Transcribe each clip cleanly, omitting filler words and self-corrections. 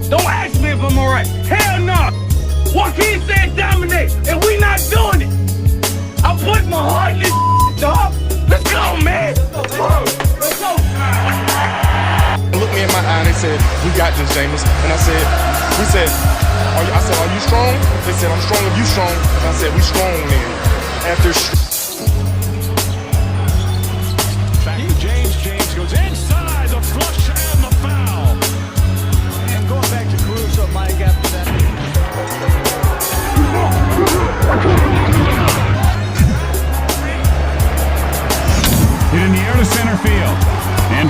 Don't ask me if I'm alright. Hell no. Joaquin said dominate, and we not doing it. I put my heart in this dog. Let's go, man. Let's go. Looked me in my eye and they said, "We got this, Jameis." And I said, "We said, I said, are you strong?" They said, "I'm strong if you strong." And I said, "We strong then." After James goes inside the flush and the foul. And going back to Caruso, Mike, after that. Hit in the air to center field. And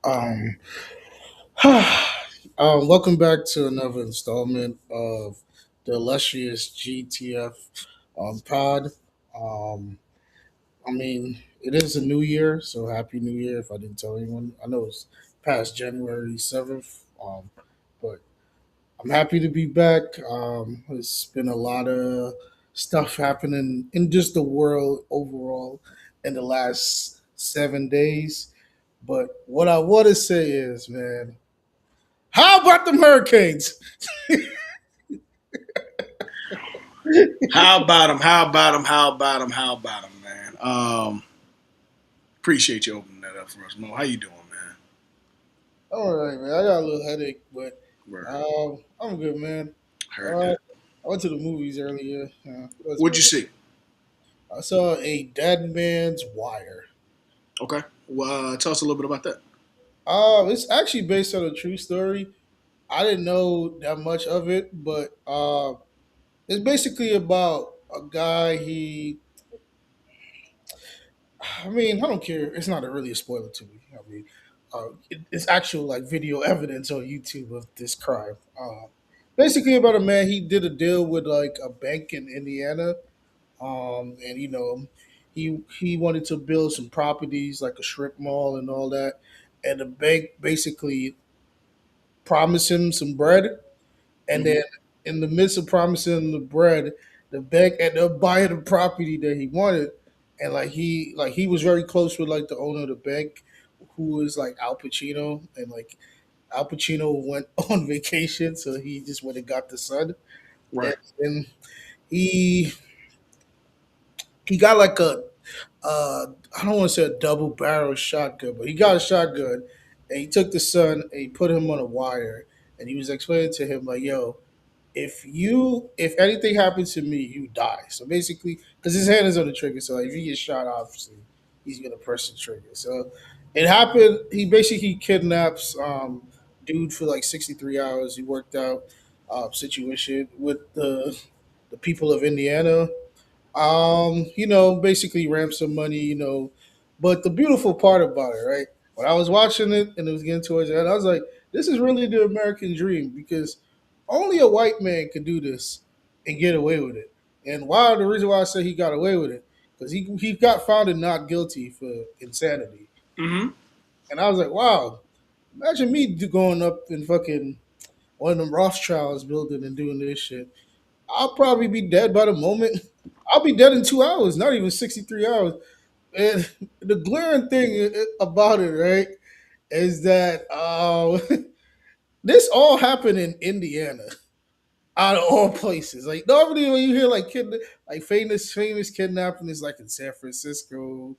Um, Welcome back to another installment of the illustrious GTF pod. Um, it is a new year, so happy new year if I didn't tell anyone. I know it's past January 7th, but I'm happy to be back. It's been a lot of stuff happening in just the world overall in the last 7 days. But what I want to say is, man, how about them Hurricanes? How about him? How about him? How about him? How about him, man? Appreciate you opening that up for us, Mo. How you doing, man? All right, man. I got a little headache, but Word. I'm good, man. Heard Uh, that. I went to the movies earlier. What'd you see? I saw A Dead Man's Wire. Okay. Well, tell us a little bit about that. It's actually based on a true story. I didn't know that much of it, but it's basically about a guy. I don't care. It's not really a spoiler to me. It's actual like video evidence on YouTube of this crime. Basically about a man. He did a deal with like a bank in Indiana, and he wanted to build some properties like a strip mall and all that, and the bank basically promised him some bread, and Mm-hmm. then in the midst of promising him the bread, the bank ended up buying the property that he wanted, and like he was very close with like the owner of the bank, who was like Al Pacino, and like Al Pacino went on vacation, so he just went and got the son, Right. and he he got like a I don't want to say a double barrel shotgun, but he got a shotgun, and he took the son and he put him on a wire, and he was explaining to him like, "Yo, if anything happens to me, you die." So basically, because his hand is on the trigger, so like, if he gets shot, obviously he's gonna press the trigger. So it happened. He basically kidnaps dude for like 63 hours. He worked out situation with the people of Indiana. Basically ramp some money. But the beautiful part about it, right? When I was watching it and it was getting towards the end, I was like, this is really the American dream because only a white man could do this and get away with it. And why the reason why I say he got away with it because he got found not guilty for insanity. Mm-hmm. And I was like, wow, imagine me going up in fucking one of them Rothschilds building and doing this shit. I'll probably be dead by the moment. I'll be dead in 2 hours, not even 63 hours. And the glaring thing about it, right, is that this all happened in Indiana, out of all places. Like normally when you hear like famous kidnapping is like in San Francisco,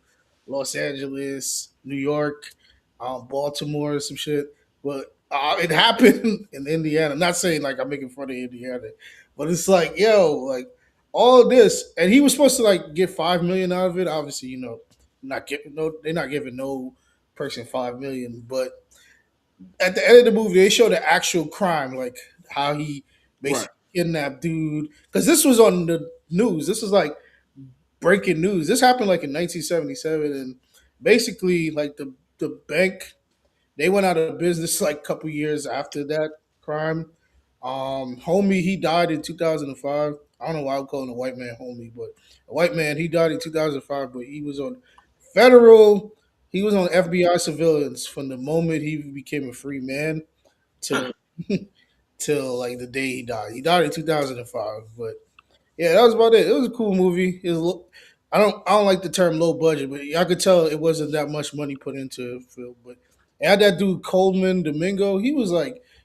Los Angeles, New York, Baltimore, or some shit. But it happened in Indiana. I'm not saying like I'm making fun of Indiana, but it's like like all this, and he was supposed to like get 5 million out of it. Obviously, not giving no, they're not giving no person 5 million, but at the end of the movie, they show the actual crime, like how he Right. basically kidnapped dude. Because this was on the news. This was like breaking news. This happened like in 1977, and basically, like the bank they went out of business like a couple years after that crime. Homie, he died in 2005. I don't know why I'm calling a white man homie, but a white man. He died in 2005, but he was on federal. He was on FBI surveillance from the moment he became a free man till till like the day he died. He died in 2005, but yeah, that was about it. It was a cool movie. I don't like the term low budget, but I could tell it wasn't that much money put into the film. But it had that dude Coleman Domingo. He was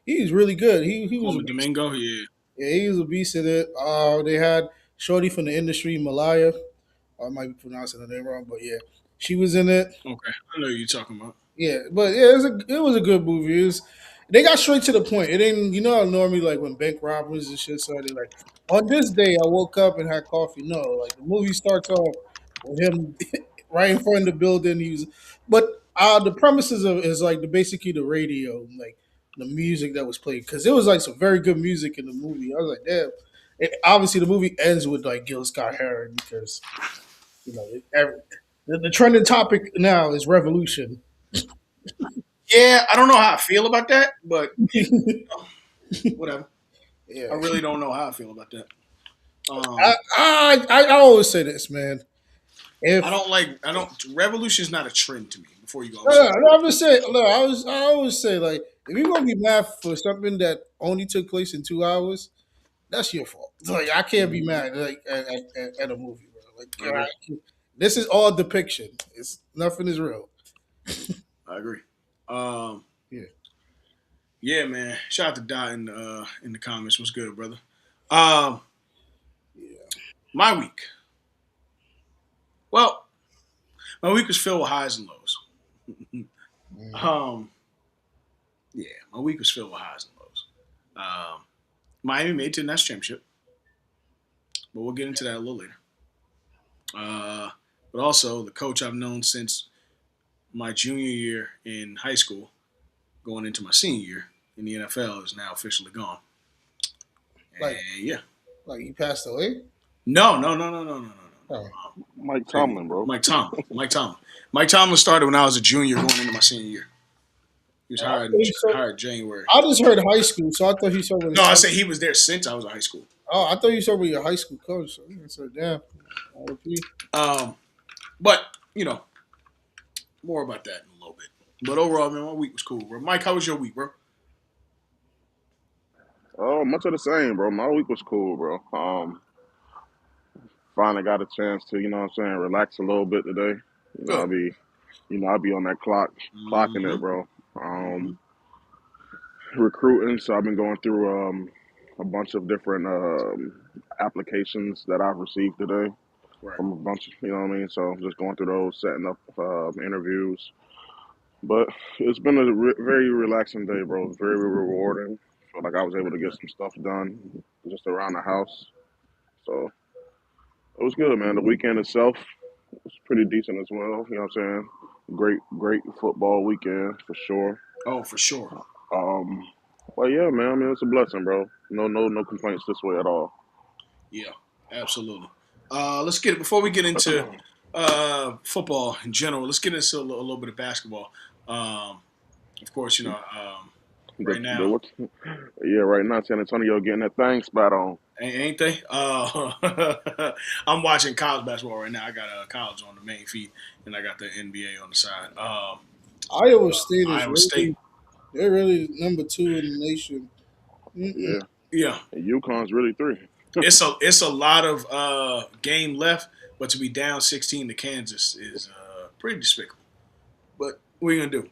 really good. He was a Coleman beast. Domingo, yeah. Yeah, he was a beast in it. They had Shorty from the industry, Malaya. I might be pronouncing her name wrong, but yeah, she was in it. Okay, I know who you're talking about. Yeah, but yeah, it was a good movie. They got straight to the point. It ain't how normally like when bank robberies and shit started like on this day I woke up and had coffee. No, like the movie starts off with him right in front of the building. But the premises of is like basically the radio, like the music that was played because it was like some very good music in the movie. I was like, damn. Obviously, the movie ends with like Gil Scott Heron because you know the trending topic now is revolution. Yeah, I don't know how I feel about that, but whatever. I Yeah. really don't know how I feel about that. I always say this, man. If I don't like. I don't. Revolution is not a trend to me. Before you go, I'm no, sorry. no, I'm just saying. Look, I always say like if you're gonna be mad for something that only took place in 2 hours, that's your fault. Like I can't be mad like at a movie, bro. Like I agree. this is all depiction. It's nothing is real. I agree. Um, Yeah. yeah, man. Shout out to Dot in the comments. What's good, brother? Um, my week. Well, my week was filled with highs and lows. Um, yeah, my week was filled with highs and lows. Miami made it to the national championship, but we'll get into that a little later. But also, the coach I've known since my junior year in high school, going into my senior year in the NFL, is now officially gone. Like And yeah, like he passed away. no. Oh. Mike Tomlin, bro. Mike Tomlin. Mike Tomlin started when I was a junior, going into my senior year. He was hired January. I just heard high school, so I thought he started with No, I say he was there since I was in high school. Oh, I thought you started with your high school coach. So I said, damn. RIP. But more about that in a little bit. But overall, man, my week was cool, bro. Mike, how was your week, bro? Oh, much of the same, bro. My week was cool, bro. Finally got a chance to, what I'm saying, relax a little bit today. Good. I'll be on that clocking it, bro. Recruiting, so I've been going through a bunch of different applications that I've received today Right. from a bunch, you know what I mean? So just going through those, setting up interviews. But it's been a very relaxing day, bro. It's very rewarding. Feel like I was able to get some stuff done just around the house. So it was good, man. The weekend itself was pretty decent as well. You know what I'm saying? Great football weekend for sure. Oh, for sure. Well, yeah, man. I mean, it's a blessing, bro. No complaints this way at all. Yeah, absolutely. Let's get it before we get into football in general. Let's get into a little bit of basketball. Of course, right now, Right now, San Antonio getting that thing spot on. ain't they? I'm watching college basketball right now. I got college on the main feed, and I got the NBA on the side. Iowa State is Iowa State. they're really number 2 in the nation. Yeah. Yeah, And UConn's really 3. it's a lot of game left, but to be down 16 to Kansas is pretty despicable. But what are you gonna do?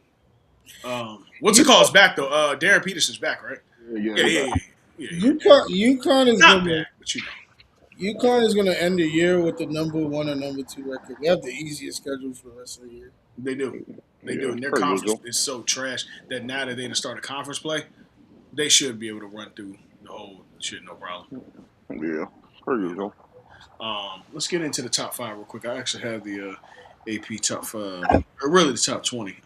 What's it called? It's back though. Darren Peterson's back, right? Yeah. UConn is Not gonna bad, but UConn is gonna end the year with the number 1 or number 2 record. They have the easiest schedule for the rest of the year. they do. They do. And their per conference usual. is so trash that now that they're gonna start a conference play, they should be able to run through the whole shit no problem. Yeah, per usual. Let's get into the top 5 real quick. I actually have the AP top 5, or really the top 20.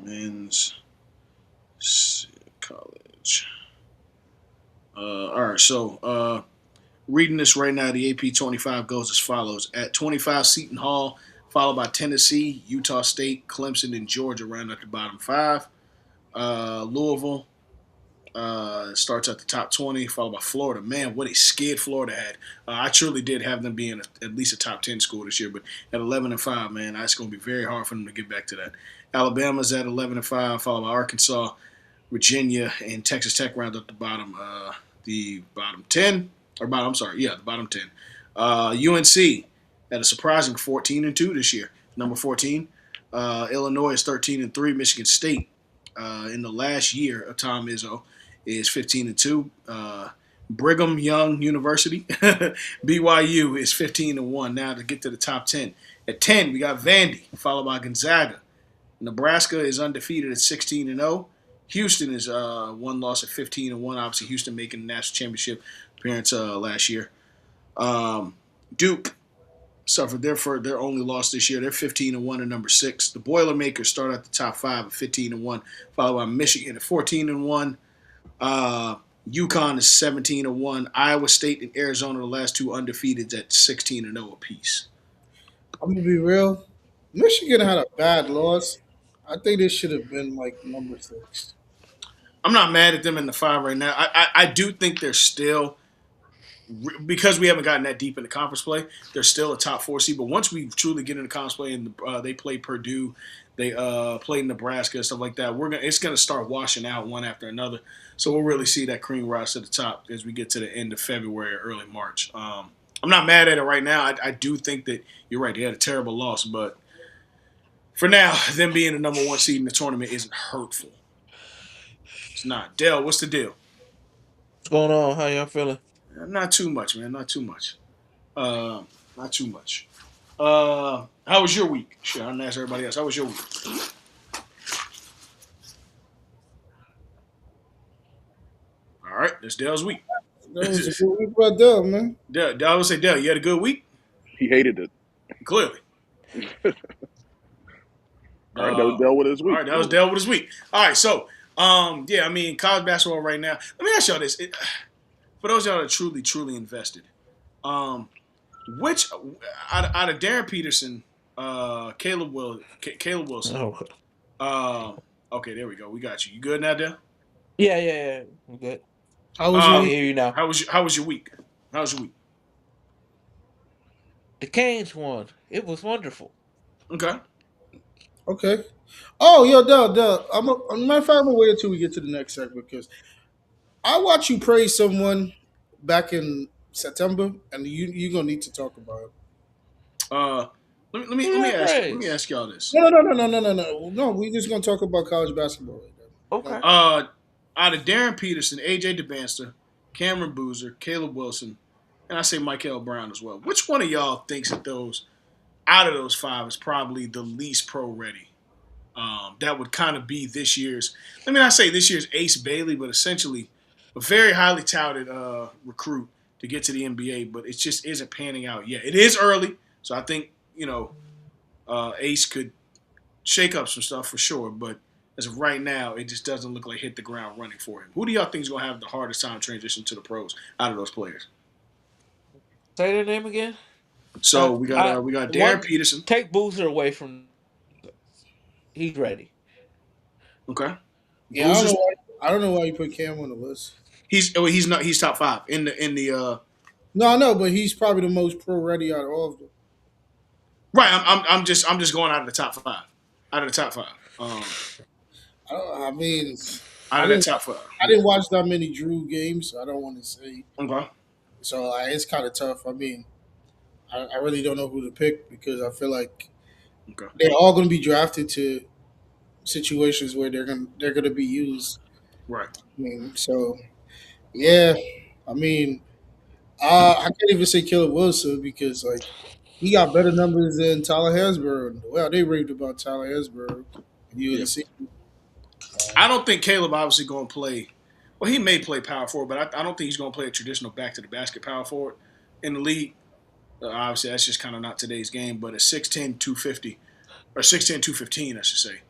Men's college. All right, so reading this right now, the AP 25 goes as follows. At 25, Seton Hall, followed by Tennessee, Utah State, Clemson, and Georgia round out the bottom 5. Louisville, Starts at the top 20, followed by Florida. Man, what a skid Florida had. I truly did have them being at least a top 10 school this year, but at 11-5, man, it's going to be very hard for them to get back to that. Alabama's at 11-5, followed by Arkansas, Virginia, and Texas Tech round up the bottom 10, or bottom, I'm sorry, yeah, the bottom 10. UNC at a surprising 14-2 this year, number 14. Illinois is 13-3. Michigan State in the last year of Tom Izzo is 15-2. Brigham Young University, BYU is 15-1. Now to get to the top 10. At 10, we got Vandy, followed by Gonzaga. Nebraska is undefeated at 16-0. Houston is one loss at 15-1. Obviously, Houston making the national championship appearance last year. Duke suffered their only loss this year. They're 15-1 at number 6. The Boilermakers start at the top 5 at 15-1, followed by Michigan at 14-1. UConn is 17-1. Iowa State and Arizona, the last two undefeated, at 16-0 apiece. I'm gonna be real. Michigan had a bad loss. I think this should have been like number 6. I'm not mad at them in the 5 right now. I do think they're still, because we haven't gotten that deep into conference play, they're still a top 4 seed. But once we truly get into conference play and they play Purdue, they play Nebraska and stuff like that, it's gonna start washing out one after another. So we'll really see that cream rise to the top as we get to the end of February or early March. I'm not mad at it right now. I do think that you're right. They had a terrible loss, but for now, them being the number 1 seed in the tournament isn't hurtful. It's not. Dale, what's the deal? What's going on? How y'all feeling? Not too much, man. Not too much. Not too much. How was your week? Shit, I'm gonna ask everybody else. How was your week? All right, that's Dale's week. That was a good week by Dell, man. Dale, I would say, Dale, you had a good week? He hated it. Clearly. All right, that was Dell with his week. All right, that was Dale with his week. All right, so, yeah, I mean, college basketball right now. Let me ask y'all this. For those of y'all that are truly invested, which, out of Darren Peterson, Caleb Wilson. Oh. Okay, there we go. We got you. You good now, Dale? Yeah. I'm good. How was I your can week? hear you now. How was your week? How was your week? The Canes won. It was wonderful. Okay. Okay. Oh, yo, Dell. Matter of fact, I'm gonna wait until we get to the next segment because I watched you praise someone back in September, and you're gonna need to talk about it. Let me ask y'all this. No. We're just gonna talk about college basketball right now. Okay. Out of Darren Peterson, AJ DeBanster, Cameron Boozer, Caleb Wilson, and I say Michael Brown as well. Which one of y'all thinks that out of those 5 is probably the least pro ready? That would kind of be this year's. Let me not say this year's Ace Bailey, but essentially a very highly touted recruit to get to the NBA, but it just isn't panning out yet. It is early, so I think Ace could shake up some stuff for sure, but as of right now, it just doesn't look like hit the ground running for him. Who do y'all think is going to have the hardest time transition to the pros out of those players? Say their name again. So we got Darren Peterson. Take Boozer away from. He's ready. Okay. Yeah, I don't know why you put Cam on the list. He's top 5 in the. No, I know, but he's probably the most pro ready out of all of them. Right. I'm just going out of the top 5. Out of the top 5. I mean, Out of the top 5. I didn't watch that many Drew games, so I don't want to say. Okay. So it's kind of tough. I mean, I really don't know who to pick because I feel like they're all going to be drafted to situations where they're gonna be used. Right. I mean, so yeah. I mean, I can't even say Caleb Wilson because like he got better numbers than Tyler Hansborough. Well, they raved about Tyler Hansborough. UNC. I don't think Caleb obviously going to play. Well, he may play power forward, but I don't think he's going to play a traditional back to the basket power forward in the league. Obviously, that's just kind of not today's game. But at 6'10", 250, or 6'10", 215, I should say.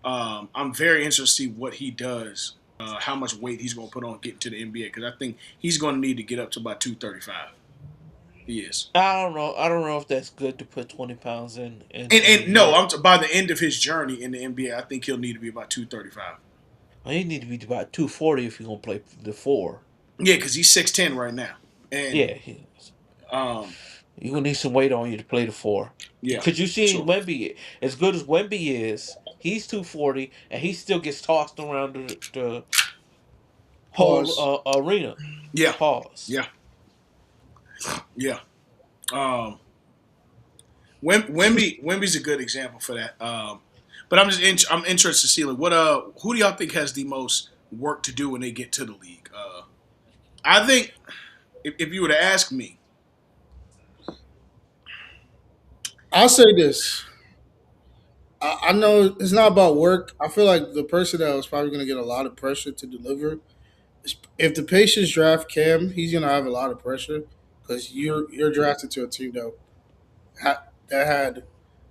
I'm very interested to see what he does, how much weight he's going to put on getting to the NBA, because I think he's going to need to get up to about 235. He is. I don't know if that's good to put 20 pounds in. And no, by the end of his journey in the NBA, I think he'll need to be about 235. He need to be about 240 if you're gonna play the four. Yeah, because he's 6'10" right now, and Yeah, um, you gonna need some weight on you to play the four. yeah, Cause you for see sure. Wemby, as good as Wemby is, he's 240 and he still gets tossed around the whole Pause. arena. Yeah, Pause. yeah, yeah. Um, Wemby's a good example for that. But I'm interested to see like what who do y'all think has the most work to do when they get to the league? I think if you were to ask me, I'll say this. I know it's not about work. I feel like the person that was probably going to get a lot of pressure to deliver. If the Pacers draft Cam, he's going to have a lot of pressure because you're drafted to a team that had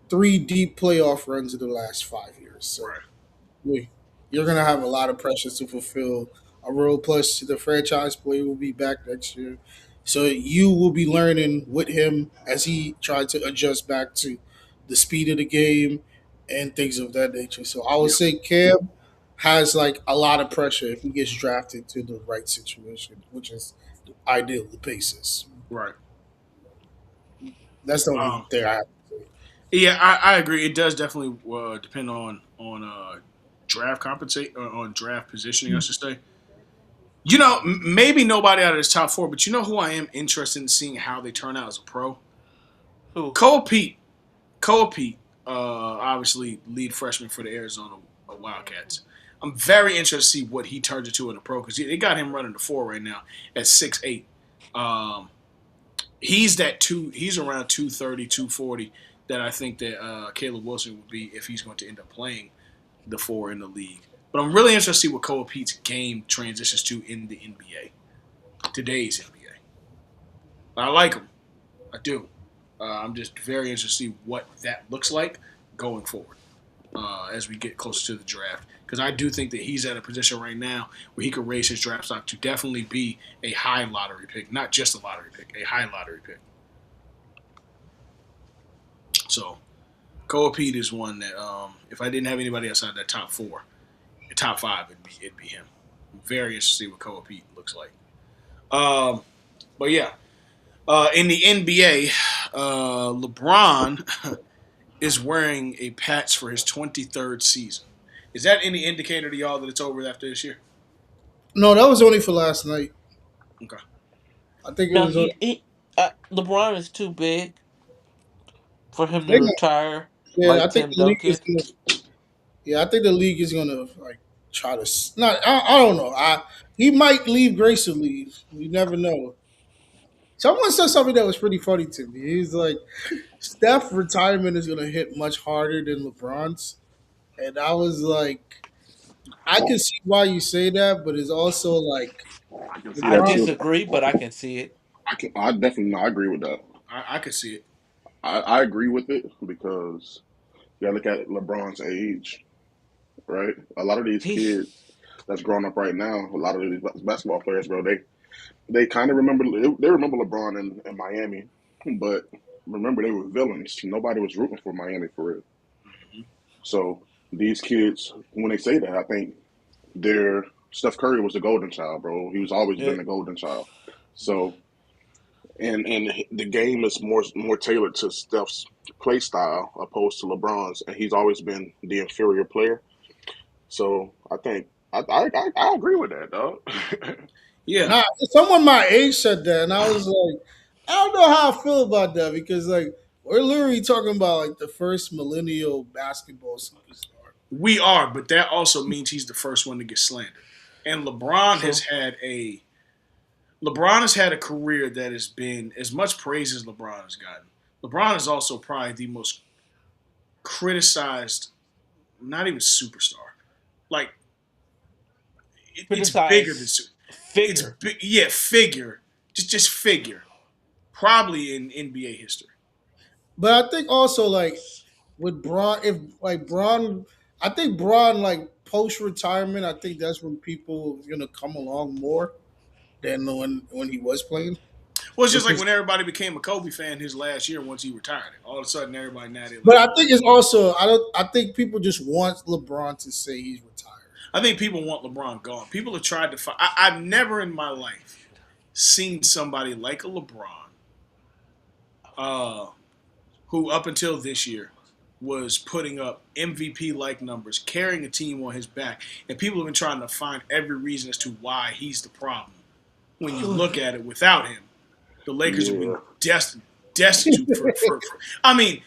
three deep playoff runs in the last 5 years. So right, you're going to have a lot of pressure to fulfill a role. Plus, the franchise player will be back next year. So you will be learning with him as he tried to adjust back to the speed of the game and things of that nature. So I would yeah, say Cam has like a lot of pressure if he gets drafted to the right situation, which is ideal, the Pacers. right. That's the only Um, thing I have to say. yeah, I agree. It does definitely depend on draft compensate on draft positioning, I should say. You know, maybe nobody out of this top four, but you know who I am interested in seeing how they turn out as a pro? Who? Cole Pete. Cole Pete, obviously lead freshman for the Arizona Wildcats. I'm very interested to see what he turns into in the pro because they got him running the four right now at 6'8". Um, he's that two. He's around 230, 240 that I think that Caleb Wilson would be if he's going to end up playing the four in the league. But I'm really interested to see what Cole Pete's game transitions to in the NBA, today's NBA. I like him. I do. I'm just very interested to see what that looks like going forward as we get closer to the draft. Because I do think that he's at a position right now where he could raise his draft stock to definitely be a high lottery pick, not just a lottery pick, a high lottery pick. So Cole Pete is one that if I didn't have anybody outside that top four, the top five, it'd be him. I'm very interested to see what Cole Pete looks like. But yeah, in the NBA, LeBron is wearing a patch for his 23rd season. Is that any indicator to y'all that it's over after this year? No, that was only for last night. Okay. I think it No, was. LeBron is too big for him to They retire Yeah, like I think Tim the league is Duncan. gonna. Yeah, I think the league is gonna like try to. Not. I don't know. He might leave gracefully. You never know. Someone said something that was pretty funny to me. He's like, Steph retirement is gonna hit much harder than LeBron's, and I was like, I can see why you say that, but it's also like I can see I that LeBron. too. disagree, but I can see it. I definitely no, I agree with that. I could see it. I agree with it because you gotta look at LeBron's age, right? A lot of these He kids that's growing up right now, a lot of these basketball players, bro, they kind of remember they remember LeBron in Miami, but remember they were villains. Nobody was rooting for Miami for real. So these kids, when they say that, I think they're Steph Curry was the golden child, bro. He's always been it, the golden child. So and the game is more tailored to Steph's play style opposed to LeBron's, and he's always been the inferior player. So I think I agree with that, dog. Yeah, Nah, someone my age said that, and I was like, I don't know how I feel about that because like we're literally talking about like the first millennial basketball superstar. we are, but that also means he's the first one to get slandered. And true. LeBron has had a career that has been as much praise as LeBron has gotten. LeBron is also probably the most criticized, not even superstar. Like it's bigger than Criticize it's figure. big. Yeah, figure, just figure. Probably in NBA history. But I think also like with Braun, if like Braun, I think Braun like post retirement, I think that's when people are gonna come along more than when he was playing Well, it's just like because. when everybody became a Kobe fan his last year once he retired. All of a sudden, everybody now they But like. I think it's also I don't I think people just want LeBron to say he's retired. I think people want LeBron gone. People have tried to find. I've never in my life seen somebody like a LeBron, uh, who up until this year was putting up MVP-like numbers, carrying a team on his back, and people have been trying to find every reason as to why he's the problem. When you look at it, without him, the Lakers have been Yeah. destitute for. I mean,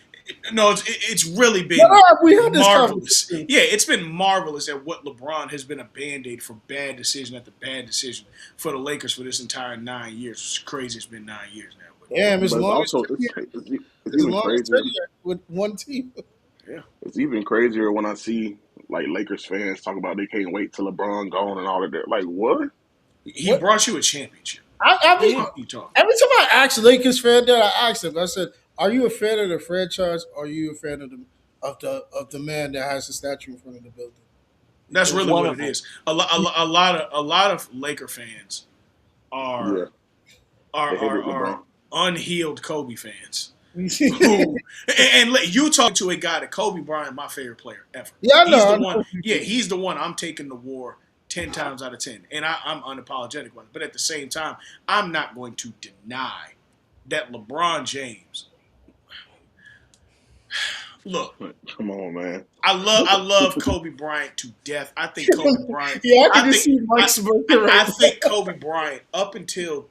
no, it's really been No, we had this marvelous. conversation. Yeah, it's been marvelous at what LeBron has been a band-aid for bad decision after bad decision for the Lakers for this entire 9 years. It's crazy. It's been 9 years now. Damn, as But it's long as also it's even crazier. with one team. Yeah, It's even crazier when I see like Lakers fans talk about they can't wait till LeBron gone and all of that. Like what? he What? brought you a championship. I What the mean, fuck are you talking? every time I ask a Lakers fan that, I asked him. I said, "Are you a fan of the franchise? Or are you a fan of the man that has the statue in front of the building?" That's really One what of it them. is. A lot of Laker fans Yeah, are they hated are LeBron. unhealed Kobe fans. Who and you talk to a guy that Kobe Bryant, my favorite player ever. Yeah, I know. He's the I one. know. Yeah, he's the one. I'm taking the war 10 times out of 10, and I'm unapologetic about it. But at the same time, I'm not going to deny that LeBron James. Look, Come on, man. I love Kobe Bryant to death. I think Kobe Bryant. Yeah, I can I just think see Mike smirking I right think Kobe Bryant up until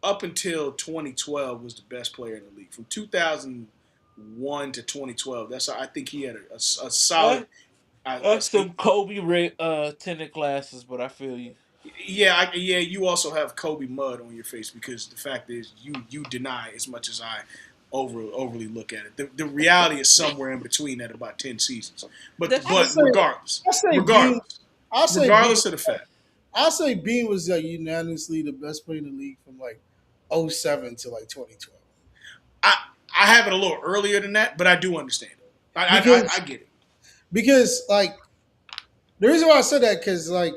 2012 was the best player in the league. From 2001 to 2012, I think he had a solid. Some Kobe tinted glasses, but I feel you. Yeah. You also have Kobe mud on your face because the fact is you deny as much as I overly look at it. The reality is somewhere in between at about 10 seasons. But That's I'll but say, regardless, I'll say Bean. regardless, I'll say Bean. regardless of the fact. I'll say Bean was unanimously the best player in the league from like '07 to like 2012. I I have it a little earlier than that, but I do understand it. I Because get it. like the reason why I said that because like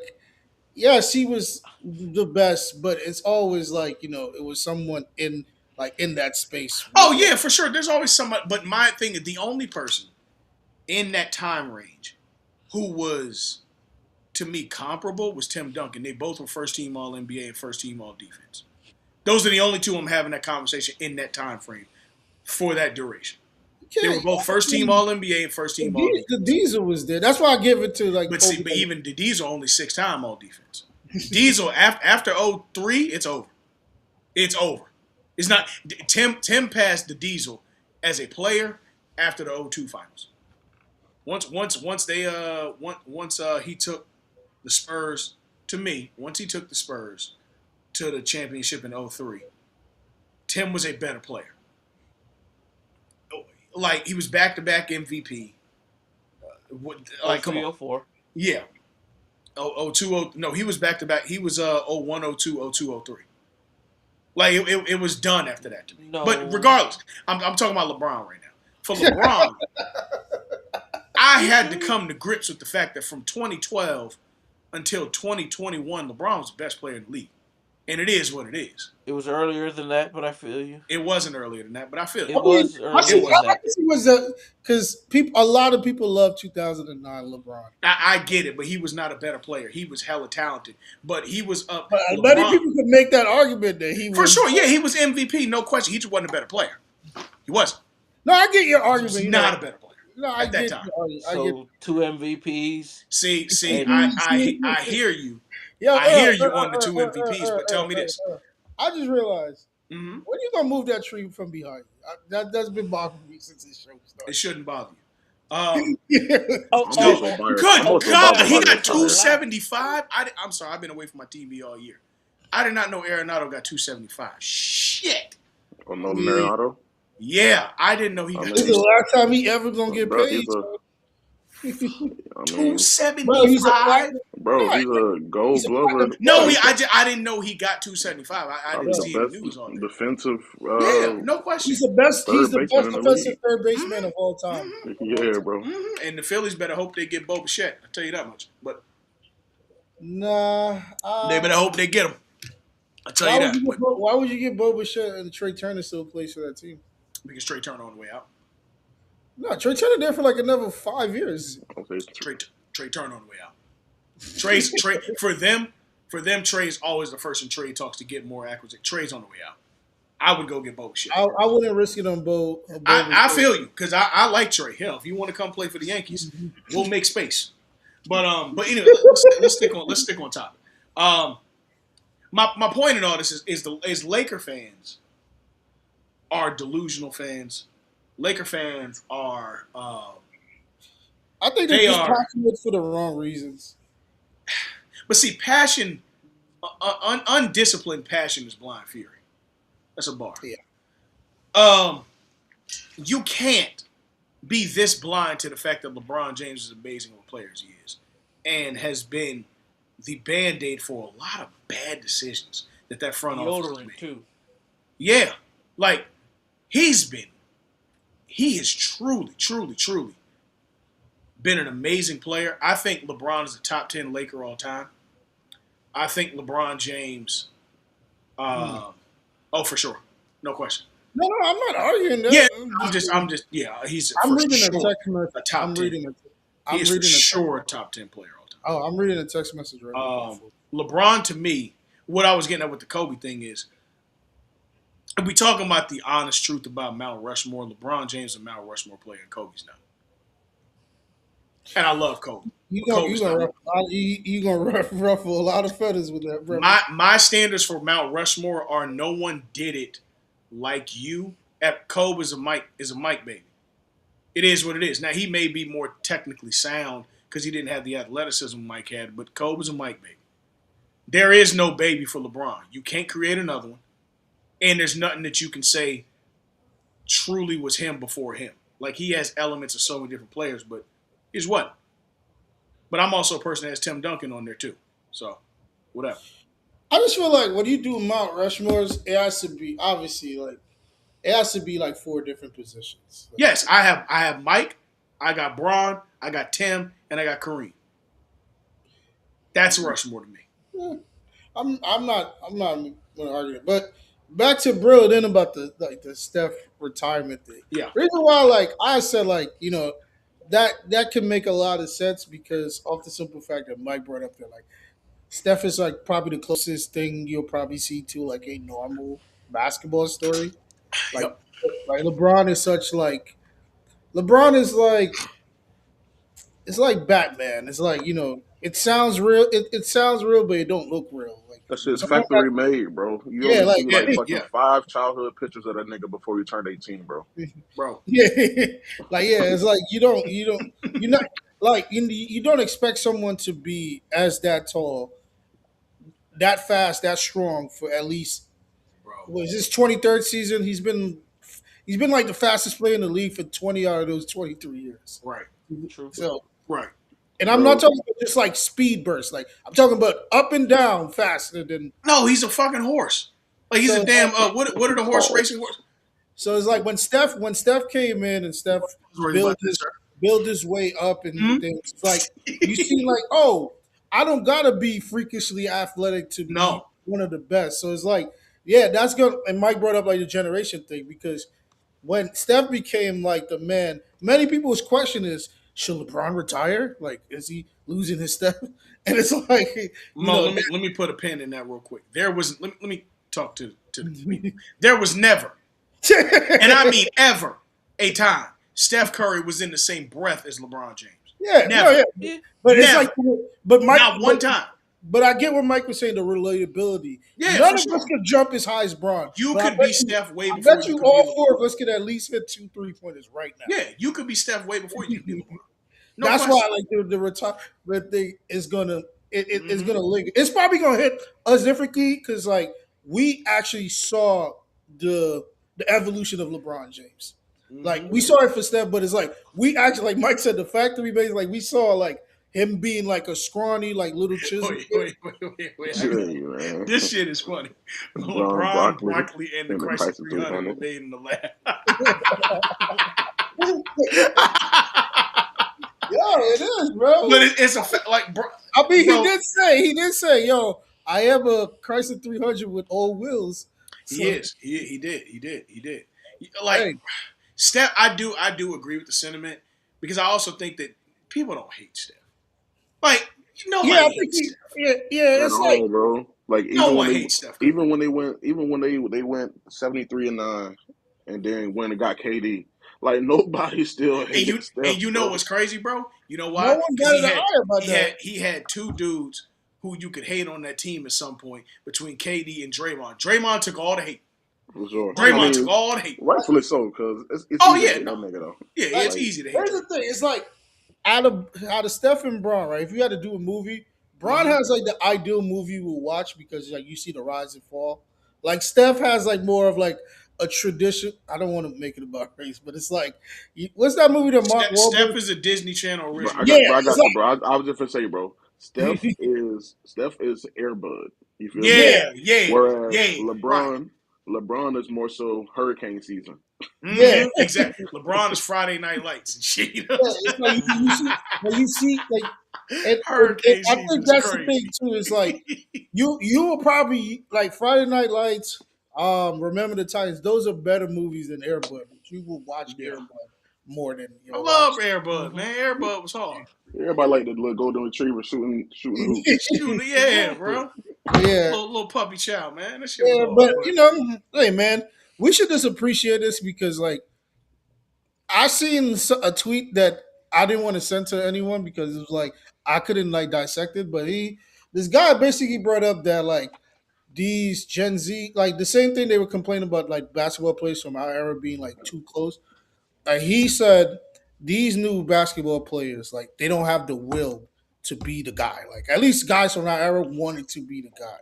yes he was the best, but it's always like it was someone in that space Oh with yeah, for sure. There's always somebody, but my thing is the only person in that time range who was to me comparable was Tim Duncan. They both were first team All NBA and first team All Defense. Those are the only two I'm having that conversation in that time frame for that duration. They were okay. both first team All NBA and first team All The Defense. Diesel was there. That's why I give it to like But Kobe. see, but even the Diesel only 6-time All Defense. Diesel after 03, it's over. It's over. It's not Tim passed the Diesel as a player after the 02 finals. Once he took the Spurs to me, once he took the Spurs to the championship in 03, Tim was a better player. Like he was back-to-back MVP. Like come on. 04. Yeah. 02, no, he was back-to-back. He was 01, 02, 02, 03. Like it was done after that to me. No. But regardless, I'm talking about LeBron right now. For LeBron, I had to come to grips with the fact that from 2012 until 2021, LeBron was the best player in the league. And it is what it is. It was earlier than that, but I feel you. It wasn't earlier than that, but I feel It it. was I earlier see. than was. I that. see was because a lot of people love 2009 LeBron. I get it, but he was not a better player. He was hella talented, but he was up. But many LeBron, people could make that argument that he for was sure, yeah, he was MVP, no question. He just wasn't a better player. He wasn't. No, I get your He argument. was not a better player No, I at that get time. your argument. I get. So 2 MVPs. See, And- I hear you. Yo, I hear you on the 2 MVPs, but tell me this. I just realized Mm-hmm. when you gonna move that tree from behind you? That's been bothering me since this show It started. shouldn't bother you. Oh, I'm Dude, also biased. good I'm also God, biased he about got this time. 275. I'm sorry, I've been away from my TV all year. I did not know Arenado got 275. Shit. Oh, Nolan Arenado? Yeah, I didn't know he got This is the last time he ever gonna get Bro, paid. he's a, I mean, 275. bro, he's a Gold Glover. No, I didn't know he got 275. I Probably didn't see the any best news on that. defensive Yeah, no question. He's the best. third He's the baseman best in the defensive league. third baseman of all time. Yeah, bro. Mm-hmm. And the Phillies better hope they get Bo Bichette. I'll tell you that much. But Nah, they better hope they get him. I'll tell you that. Why would you get Bo Bichette and Trey Turner still plays for that team? Because Trey Turner on the way out. No, Trey Turner there for like another 5 years. Okay. Trey Turner on the way out. Trey's Trey for them. Trey's always the first in trade talks to get more acquisition. Trey's on the way out. I would go get Bo shit. I wouldn't risk it on Bo. I feel you because I like Trey. Hell, if you want to come play for the Yankees, we'll make space. But anyway, let's stick on topic. My point in all this is Laker fans are delusional fans. Laker fans are. I think they're just passionate for the wrong reasons. But see, passion, undisciplined passion is blind fury. That's a bar. Yeah. You can't be this blind to the fact that LeBron James is amazing of a player as he is, and has been the Band-Aid for a lot of bad decisions that front office has made. Too. Yeah, like he has truly been an amazing player. I think LeBron is a top 10 Laker all time. I think LeBron James, oh for sure, no question. No, I'm not arguing that. Yeah, he's I'm for reading sure a text message. a top 10. He's for sure a top 10 player all time. Oh, I'm reading a text message right now. LeBron, to me, what I was getting at with the Kobe thing is, if we talking about the honest truth about Mount Rushmore, LeBron James is a Mount Rushmore player and Kobe's not. And I love Kobe. You're gonna ruffle a lot of feathers with that, bro. My standards for Mount Rushmore are no one did it like you. Kobe is a Mike baby. It is what it is. Now he may be more technically sound because he didn't have the athleticism Mike had, but Kobe's a Mike baby. There is no baby for LeBron. You can't create another one, and there's nothing that you can say truly was him before him. Like he has elements of so many different players, but he's what. But I'm also a person that has Tim Duncan on there too. So, whatever. I just feel like when you do Mount Rushmore's, it has to be like 4 different positions. Yes, I have Mike, I got Braun, I got Tim, and I got Kareem. That's Rushmore to me. Yeah. I'm not going to argue. But back to Brill then about the Steph retirement thing. Yeah. Reason why I said that can make a lot of sense because of the simple fact that Mike brought up there Steph is probably the closest thing you'll probably see to a normal basketball story. Yep. Like LeBron is LeBron is it's like Batman. It's it sounds real. It sounds real, but it don't look real. That shit's factory made, bro. You only see fucking 5 childhood pictures of that nigga before you turned 18, bro. Bro. Yeah, it's you don't expect someone to be as that tall, that fast, that strong for at least. Bro. Was his 23rd season? He's been like the fastest player in the league for 20 out of those 23 years. Right. True. So right. And I'm not talking about just speed bursts. I'm talking about up and down faster than. No, he's a fucking horse. He's a damn. What are the horse racing horse? So it's when Steph came in and Steph build his way up and things. It's you see I don't gotta be freakishly athletic to be one of the best. So it's that's good. And Mike brought up the generation thing because when Steph became the man, many people's question is, should LeBron retire? Is he losing his step? And it's let me put a pin in that real quick. There was let me talk to the people. There was never, and I mean ever, a time Steph Curry was in the same breath as LeBron James. Yeah, never. But never. It's but Mike, not one time. But I get what Mike was saying, the relatability. Yeah, none of us could jump as high as Bron. You could be Steph way before. I bet you all 4 of us could at least hit 2 3-pointers right now. Yeah, you could be Steph way before you could be LeBron. That's why the retirement thing is gonna it's gonna linger. It's probably gonna hit us differently because we actually saw the evolution of LeBron James. We saw it for Steph, but it's we actually Mike said the factory base. We saw him being a scrawny little chisel. Wait. This shit is funny. LeBron, broccoli, and the Chrysler 300 were made in the lab. Yo, it is, bro. But it's a bro. I mean, he did say, yo, I have a Chrysler 300 with old wheels. So. He did. Steph, I do agree with the sentiment because I also think that people don't hate Steph. Yeah, I Nobody think hates Steph. yeah. at It's like all, bro. Like No one hates Steph Curry. even when they went 73-9, and then when it got KD, like nobody still And hated you Steph, and you know bro. what's crazy, bro? You know no why? one Because got an eye about that. he had two dudes who you could hate on that team at some point between KD and Draymond. Draymond took all the hate. For sure. Oh I yeah. Draymond took mean, all the hate. rightfully so, because it's Oh easy to yeah, hate no, that nigga though. yeah, Like, it's Like, easy to hate here's the Draymond. thing. It's like out of Steph and Braun, right? If you had to do a movie, Braun Hmm. has like the ideal movie you will watch because like you see the rise and fall. Like Steph has like more of like a tradition. I don't want to make it about race, but it's like what's that movie that Mark Steph Wahlberg? is a Disney Channel bro, original. Yeah, bro, I it's got you, bro. I was just gonna say, bro. Steph is Airbud. You feel me? yeah, Yeah, yeah, Whereas yeah. Right. LeBron is more so hurricane season. yeah. Exactly. LeBron is Friday Night Lights and shit. You know Yeah, what it's like you see, when you see like, and Hurricane I think season is that's the crazy. thing too. Is like you will probably like Friday Night Lights, Remember the Titans. Those are better movies than Airbud. But you will watch Yeah. Airbud more than I you'll love watch. Airbud, Mm-hmm. man. Airbud was hard. Everybody like the little golden retriever shooting hoops. Shooting, yeah, Exactly. bro. Yeah, Little puppy child, man. That shit was yeah, hard. but But hey man, we should just appreciate this because like I seen a tweet that I didn't want to send to anyone because it was like I couldn't like dissect it, but this guy basically brought up that like these Gen Z, like the same thing they were complaining about, like basketball players from our era being like too close. He said these new basketball players, like they don't have the will to be the guy. Like at least guys from our era wanted to be the guy,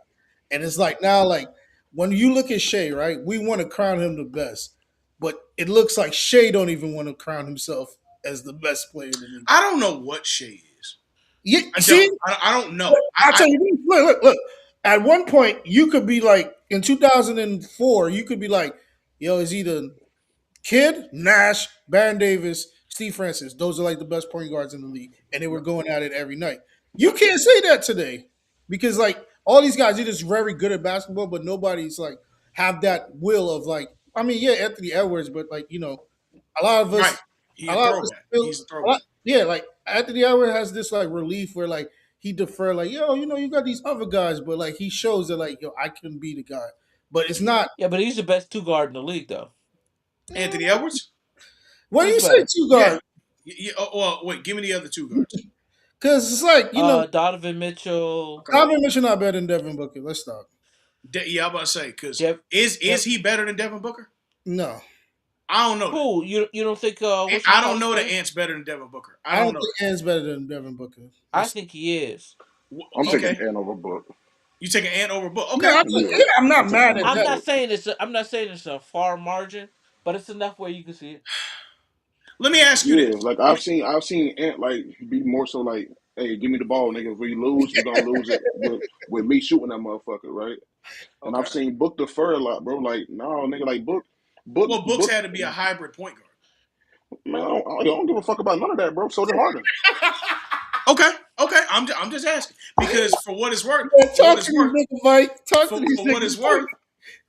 and it's like now, like when you look at Shea, right? We want to crown him the best, but it looks like Shea don't even want to crown himself as the best player in the league. I don't know what Shay is. Yeah, I see, don't. I don't know. I'll tell you this. Look. At one point, you could be like in 2004, you could be like, yo, is either Kidd, Nash, Baron Davis, Steve Francis. Those are like the best point guards in the league, and they were going at it every night. You can't say that today because like all these guys are just very good at basketball, but nobody's like have that will of like. I mean, yeah, Anthony Edwards, but like a lot of right. us, He a a lot of us throwback. feel, He's a throwback. yeah, like Anthony Edwards has this like relief where like he defer like, yo, you got these other guys, but like he shows that like, yo, I can be the guy, but it's not. Yeah, but he's the best two guard in the league, though. Anthony Edwards. When Who's you say better? two Yeah. guard, Oh, well, wait. Give me the other two guards. because it's like Donovan Mitchell, Okay. Donovan Mitchell not better than Devin Booker. Let's stop. Yeah, I'm about to say because Jeff, is Jeff. he better than Devin Booker? No, I don't know that. Who you don't think? I don't know that Ant's better than Devin Booker. I I don't don't know think that. Ant's better than Devin Booker. I That's, think he is. I'm taking Okay, Ant over Book. you taking Ant over Book? yeah, Okay, Yeah, I'm I'm not taking mad Ant at over I'm that. not Book. saying it's. I'm not saying it's a far margin, but it's enough where you can see it. let me ask you Yeah, this. like I've seen Ant like be more so like, hey, give me the ball, nigga. If we lose, we're gonna lose it with me shooting that motherfucker, right? And I've Okay. seen Book defer a lot, bro. Like, no, nigga, like Well, Books Book. had to be a hybrid point guard. Man, I don't give a fuck about none of that, bro. So did Harden. Okay, okay. I'm just asking because Yeah, talk to these niggas, Mike. Talk to these for what niggas, it's Mike. worth,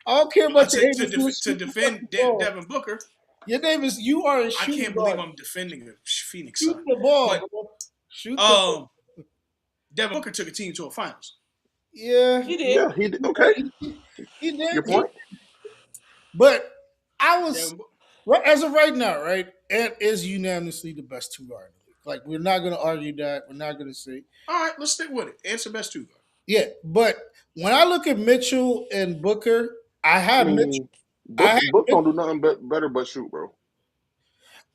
I don't care about your aim. to defend Devin Booker, Your name is you are a I shooting can't believe guard. I'm defending a Phoenix Shoot Sun. the ball, But bro. Shoot the ball. Devin Booker took a team to a finals. Yeah, He did. Yeah, he did. Okay, he did. your point. But I was Devin, as of right now, right? Ant is unanimously the best two guard in the league. Like we're not going to argue that. We're not going to say all right, let's stick with it. Ant's the best two guard. yeah. But when I look at Mitchell and Booker, I I have Mitchell. mean, Book don't do nothing better but shoot, bro.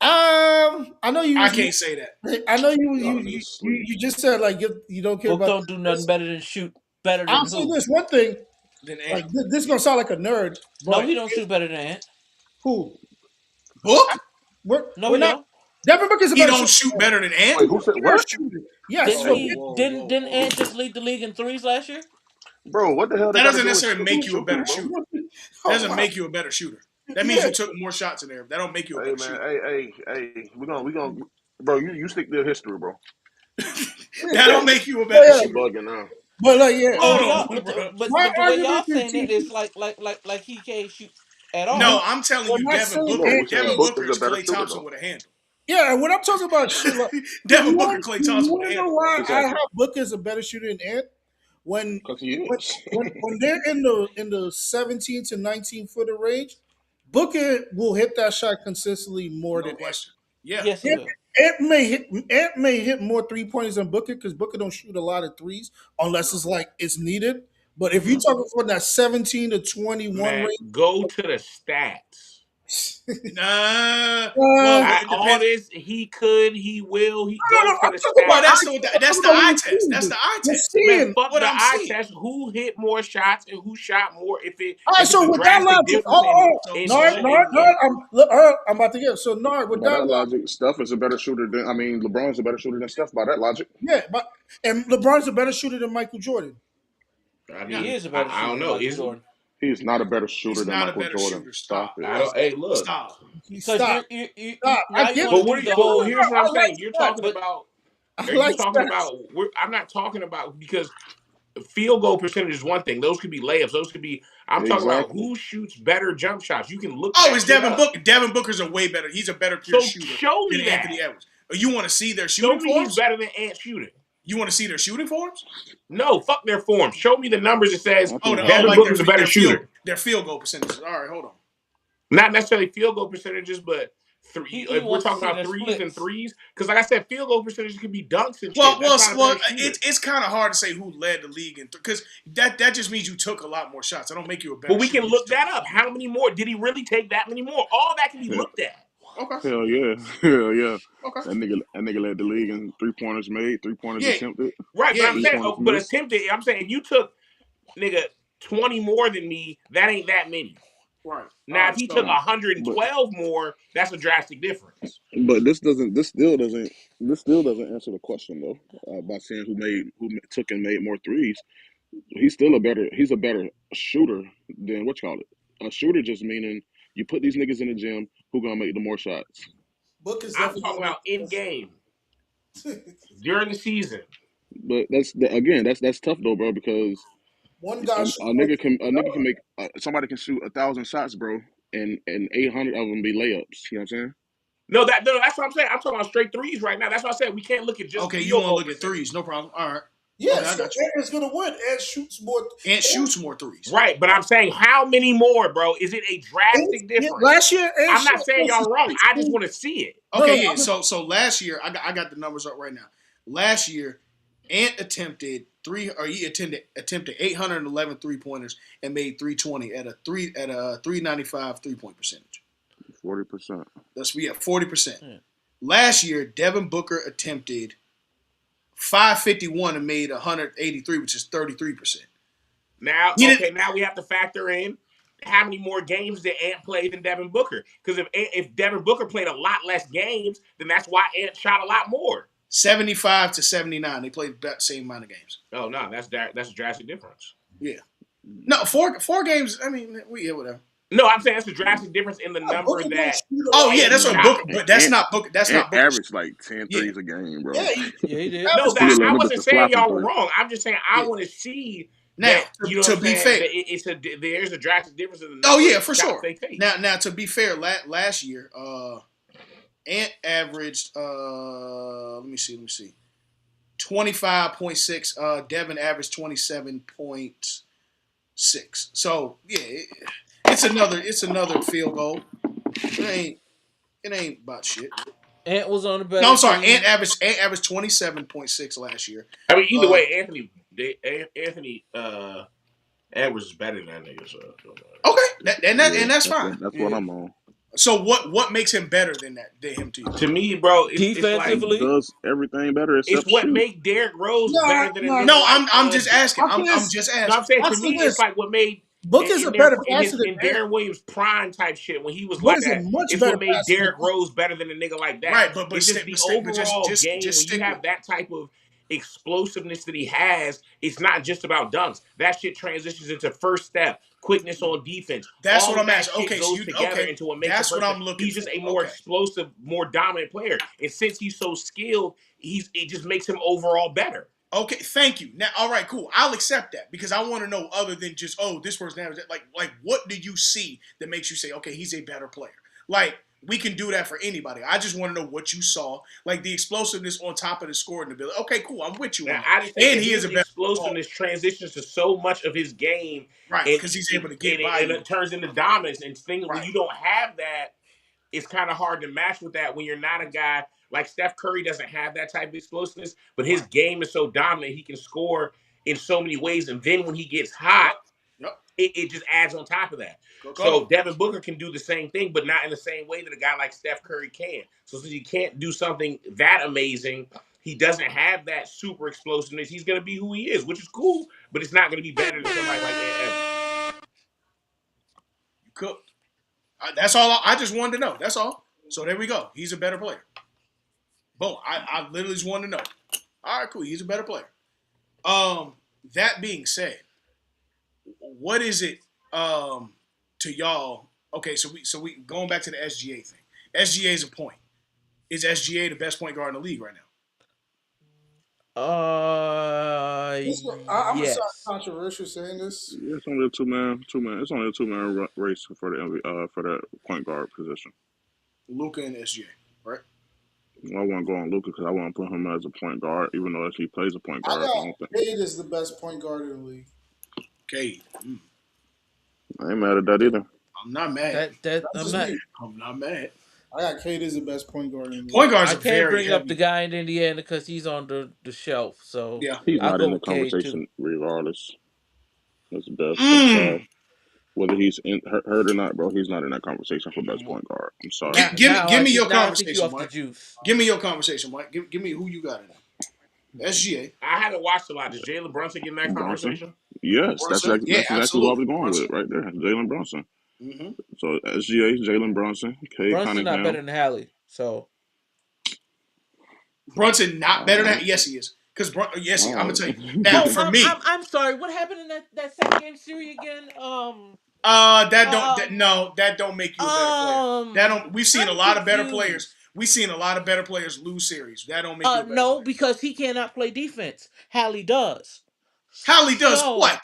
I know you I was. can't say that. I know Y'all niggas sleep. you just said like you don't care Book about. don't do nothing better than shoot better I'll than say who? this one thing. Then Like Ant. this is gonna sound like a nerd, No, but he don't shoot better than Ant. who Book? No, we're he not. don't. Devin Booker's a He better don't shooter. shoot better than Ant? Wait, who said Better what? shooter. Yes. Didn't So he? Didn't Ant just lead the league in threes last year? Bro, what the hell they That got to doesn't do with necessarily make you a better shooting, bro? shooter. That oh, doesn't wow. make you a better shooter. That means Yeah. you took more shots in there. That don't make you a Hey better man, shooter. hey, we gonna, bro. You stick to history, bro. That don't make you a Yeah, better yeah. You shooter. bugging now. But like yeah, No, Hold y'all. on, bro. my But the way y'all argument is saying it is like he can't shoot at No, we all. I'm telling we're you, not Devin saying No, Booker. we're Ant saying Devin can't Book Booker is a is better Klay shooter Thompson though. with a handle. Yeah, and when I'm talking about shit, like, Devin Booker, Klay Thompson you would have wanna know handled why I Exactly. have Booker as a better shooter than Ant? When Because he when is. when they're in the 17 to 19 footer range, Booker will hit that shot consistently more no than Ant. question. Yeah, Yes, he Ant, will. Ant may hit more 3 pointers than Booker because Booker don't shoot a lot of threes unless no. it's like it's needed. But if Mm-hmm. you talking from that 17 to 21 Man, range, go to the stats. Nah. Well, no, I, it all depends. this he could, he will, he no, go no, to the Well, stats. I'm that's talking the about what eye you're test. That's seeing. the eye You're test. Man, seeing. fuck What the I'm eye seeing. test. Who hit more shots and who shot more? All right, If it's so a with that drastic logic, difference So in so Nard, in I'm about to get so Nard with By that that logic, logic, Steph is a better shooter than, I mean, LeBron's a better shooter than Steph by that logic. yeah, but and LeBron's a better shooter than Michael Jordan. I no, He mean, is a better I shooter don't than know. Michael Is he? Jordan. He's not a better he's shooter than not a Michael better Jordan. shooter. Stop Stop. it. I don't. Hey, look. Stop. Because Stop, you stop. I now you get want to But it. what? do the But whole. here's what I I'm like saying. You're stats. talking But about. I Are you like talking stats. about? I'm not talking about because field goal percentage is one thing. Those could be layups. Those could be. I'm talking about Exactly. who shoots better jump shots. You can look Oh, that it's shit Devin up. Booker. Devin Booker's a way better. He's a better pure So shooter show than me Anthony that. Edwards. You want to see their Show shooting me he's forms? better than Ant shooting. You want to see their shooting forms? No, fuck their form. Show me the numbers that says Oh, Anthony, oh, Devin like Booker's a better shooter. their field goal percentages. All right, hold on. Not necessarily field goal percentages, but he if we're wants to talking see about their threes and splits. threes, because like I said, field goal percentages can be dunks and Well, shit. well, That's not a well. better shooter. It's kind of hard to say who led the league in because that just means you took a lot more shots. I don't make you a better But we can shooter. You just look took. that up. How many more? Did he really take that many more? All that can be hell, looked at. Okay. hell yeah, hell yeah. Okay. That nigga led the league in 3 pointers made, 3 pointers Yeah. attempted, Right, but Yeah. I'm three Yeah. saying, pointers but missed. attempted. I'm saying if you took nigga 20 more than me, that ain't that many. Right. All Now, if right. he took So Nah, but 112 more, that's a drastic difference. this still doesn't answer the question though. By saying took and made more threes, he's a better shooter than what you call it. A shooter just meaning you put these niggas in the gym who gonna make the more shots. Book is I'm definitely talking gonna about in make game during the season. But that's tough though, bro, because one a, guy shoot more than a the nigga other. can make somebody can shoot 1,000 shots, bro, and 800 of them be layups. You know what I'm saying? No, that's what I'm saying. I'm talking about straight threes right now. That's what I said. We can't look at just okay, you field want to goal look at threes? percentage. No problem. All right. Yeah, Okay, I so got you. Ant is gonna win. Ant shoots more. And Ant, shoots more threes. Right, but I'm saying how many more, bro? Is it a drastic Yeah, difference? last year, Ant I'm shot not saying close to y'all wrong. I just 16. want to see it. No, no, Okay, yeah. I'm just, So last year, I got the numbers up right now. Last year, Ant attempted 811 3-pointers and made 320 at a 395 3-point percentage. 40%. That's we at 40%. Yeah. Last year, Devin Booker attempted 551 and made 183, which is 33%. Now, He didn't okay, now we have to factor in how many more games did Ant play than Devin Booker? Because if Devin Booker played a lot less games, then that's why Ant shot a lot more. 75 to 79. They played the same amount of games. Oh no, that's a drastic difference. Yeah. No, four games. I mean, whatever. No, I'm saying that's a drastic difference in the number Booker don't that shoot a Oh lot. yeah, Ant that's what shot. Booker. But that's And not Booker. That's and not Booker's. average like 10 Yeah. threes a game, bro. Yeah, he Yeah, he did. No, averaged that He I limited to wasn't saying slapping y'all were three. wrong. I'm just saying I Yeah. want to see Now, that. You know to what I'm be saying? fair. That there's a drastic difference in the Oh number yeah, of for shots sure. they take. Now to be fair, last year, Ant averaged. Let me see. 25.6. Devin averaged 27.6. So yeah, it's another field goal. It ain't about shit. Ant was on the No, better I'm sorry. team. Ant averaged 27.6 last year. I mean, either Uh, way, Anthony Edwards is better than that nigga. So okay, Yeah, and that's fine. that's what Yeah. I'm on. So what makes him better than him to you? to me, bro, it's He like Defensively, does everything better it's except what shoot. make Derrick Rose nah, better than a nah. nigga No, like I'm just asking. I I'm can't. just No, I'm asking. saying I to say me, it's this. like what made Book is a in their better passer than in Ant. Darren Williams prime type shit when he was Book like is a that. much It's what better made passer than Derrick Ant. Rose better than a nigga like that. Right, but It's just the just overall game when you stick with have it. that type of explosiveness that he has. It's not just about dunks. That shit transitions into first step, quickness on defense. That's All what of I'm that asking. shit Okay, so goes together into what makes a that's what person. I'm looking He's for. just a more Okay. explosive, more dominant player. And since he's so skilled, it just makes him overall better. Okay, thank you. Now, all right, cool. I'll accept that because I want to know other than just this person. Like, what do you see that makes you say, okay, he's a better player? Like We can do that for anybody. I just want to know what you saw, like the explosiveness on top of the scoring ability. Okay, cool. I'm with you Now on that. I just think And that he is his a better ball, explosiveness transitions to so much of his game, right? and Because he's and, able to and, get it, by and you, it turns into dominance. And thing when right? you don't have that, it's kind of hard to match with that when you're not a guy like Steph Curry doesn't have that type of explosiveness, but his Right. game is so dominant he can score in so many ways. And then when he gets hot, Yep. Yep. it just adds on top of that. Go. So Devin Booker can do the same thing, but not in the same way that a guy like Steph Curry can. So since he can't do something that amazing, he doesn't have that super explosiveness. He's going to be who he is, which is cool, but it's not going to be better than somebody like Ant Edwards. You cooked. That's all. I just wanted to know. That's all. So there we go. He's a better player. Boom. I literally just wanted to know. All right, cool. He's a better player. That being said, what is it to y'all? Okay, so we going back to the SGA thing. SGA is a point. Is SGA the best point guard in the league right now? I'm gonna sound Yes. controversial saying this. Yeah, it's only a two-man. It's only a two-man race for the point guard position. Luka and SGA, right? I wouldn't go on Luka because I wouldn't put him as a point guard, even though if he plays a point I guard, I got don't think Cade is the best point guard in the league. Okay. I ain't mad at that either. I'm not mad. That That's I'm just not. me. I'm not mad. I got Cade is the best point guard in the Point league. guards I are can't very bring up the heavy. guy in Indiana because he's on the shelf. So Yeah. He's I'll not go in the with Cade too. conversation regardless. That's best. I'm sorry. Mm. Whether he's hurt or not, bro, he's not in that conversation for best point guard. I'm sorry. Give me your Now I think you conversation, off the Mike. juice. Give me your conversation, Mike. Give me who you got in there. SGA. I haven't watched a lot. Does Jalen Brunson get in that Brunson. conversation? Yes, Brunson. Yeah, that's exactly what I absolutely. was going Brunson. with right there. Jalen Brunson. Mm-hmm. So SGA, Jalen Brunson, Cade Brunson not better Cunningham. than Hallie. So Brunson not better than All yes he is. Because yes, I'm gonna tell you right. now. oh, For me, I'm sorry. What happened in that second game series again? that don't make you a better player. That don't. We've seen a I'm lot of better players. confused. We've seen a lot of better players lose series. That don't make you a better No, player. because he cannot play defense. Hallie does. Hallie does So what?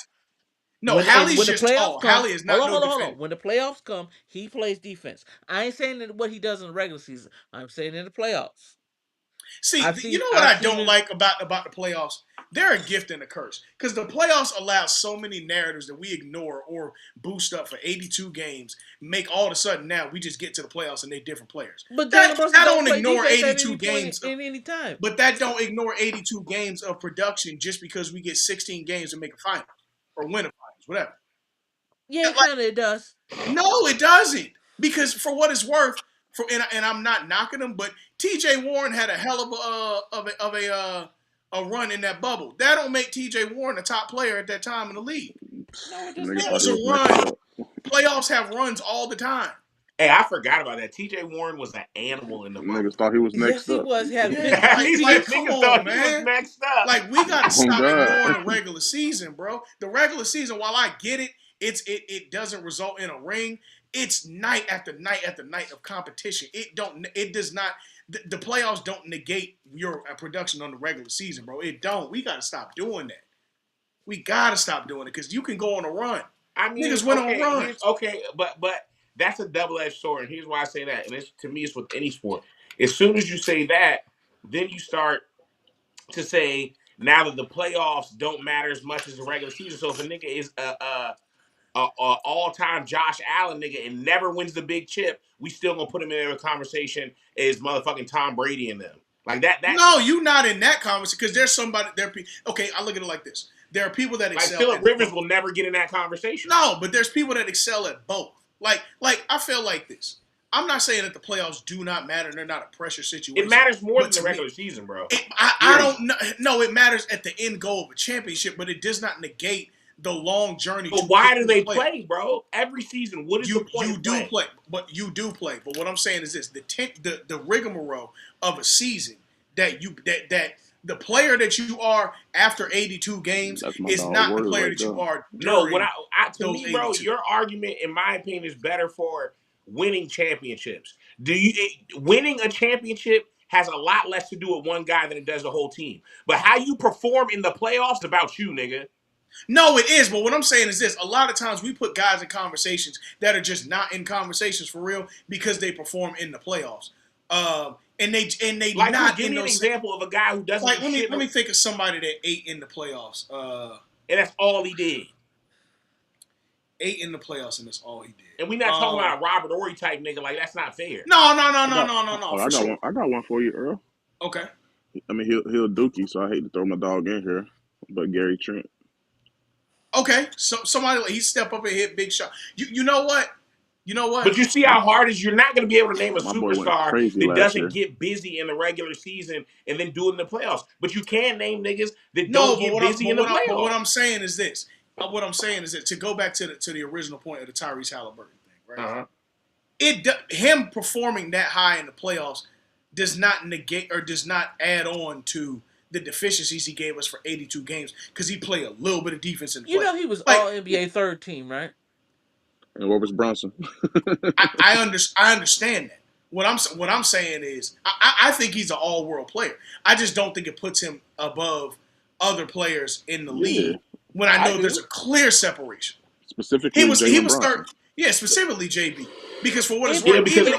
No, Hallie's when the just playoffs tall. come, Hallie is not no hold on. defender. When the playoffs come, he plays defense. I ain't saying that what he does in the regular season. I'm saying in the playoffs. See, you know what I don't like about the playoffs? They're a gift and a curse because the playoffs allow so many narratives that we ignore or boost up for 82 games. Make all of a sudden now we just get to the playoffs and they're different players. But That Jalen Brunson don't play ignore defense at 82 any point games. in any time. But that don't ignore 82 games of production just because we get 16 games to make a final or win a finals, whatever. Yeah, kind of it does. No, it doesn't. Because for what it's worth, and I'm not knocking him, but T.J. Warren had a hell of a run in that bubble. That don't make T.J. Warren a top player at that time in the league. No, it does Nigga It thought not. was he a was next run. up. Playoffs have runs all the time. Hey, I forgot about that. T.J. Warren was an animal in the Niggas bubble. thought he was Yes, next he up. was. He had a Yeah, 15 like piece. come Niggas on, thought he was man. next up. Like we gotta Oh stop God. ignoring the regular season, bro. The regular season, while I get it, it doesn't result in a ring. It's night after night after night of competition. It does not. The playoffs don't negate your production on the regular season, bro. It don't. We gotta stop doing that. We gotta stop doing it because you can go on a run. I mean, Niggas went on okay, runs. but that's a double-edged sword, and here's why I say that. And it's, to me, it's with any sport. As soon as you say that, then you start to say now that the playoffs don't matter as much as the regular season. So if a nigga is a all-time Josh Allen nigga and never wins the big chip, we still gonna put him in a conversation as motherfucking Tom Brady and them. Like that No, you not in that conversation because there's somebody there. Okay, I look at it like this: there are people that like excel. Phillip at Rivers both. will never get in that conversation. No, but there's people that excel at both. Like I feel like this. I'm not saying that the playoffs do not matter and they're not a pressure situation. It matters more than to the regular me, season, bro. I don't know. No, it matters at the end goal of a championship, but it does not negate the long journey. But why do they play, bro? Every season, what is the point of playing? Play, but you do play. But what I'm saying is this: the rigmarole of a season that the player that you are after 82 games is not the player that you are No, during. what to me, bro, 82. your argument, in my opinion, is better for winning championships. Winning a championship has a lot less to do with one guy than it does the whole team. But how you perform in the playoffs is about you, nigga. No, it is. But what I'm saying is this: a lot of times we put guys in conversations that are just not in conversations for real because they perform in the playoffs, and they Like who? not Give in me an those. example of a guy who doesn't Like do shit, let me think of somebody that ate in the playoffs. and that's all he did. Ate in the playoffs, and that's all he did. And we're not talking about a Robert Ory type nigga. Like that's not fair. No, I for got sure. one. I got one for you, Earl. Okay. I mean, he'll Dookie, so I hate to throw my dog in here, but Gary Trent. Okay, so somebody he step up and hit big shot. You know what? You know what? But you see how hard it is. You're not going to be able to name a My boy went superstar crazy that last doesn't year. get busy in the regular season and then do it in the playoffs. But you can name niggas that No, don't but get what I'm busy in the what I'm playoffs. saying is this. What I'm saying is that to go back to the original point of the Tyrese Halliburton thing, right? Uh-huh. Him performing that high in the playoffs does not negate or does not add on to the deficiencies he gave us for 82 games because he played a little bit of defense in the You playoffs. know he was Like all NBA third team, right? And what was Brunson? I understand that. What I'm saying is I think he's an all world player. I just don't think it puts him above other players in the Yeah, league when I I know there's do. a clear separation. He specifically was he Jalen was Brunson. third, yeah, specifically JB because for what it's NBA Yeah, worth, because even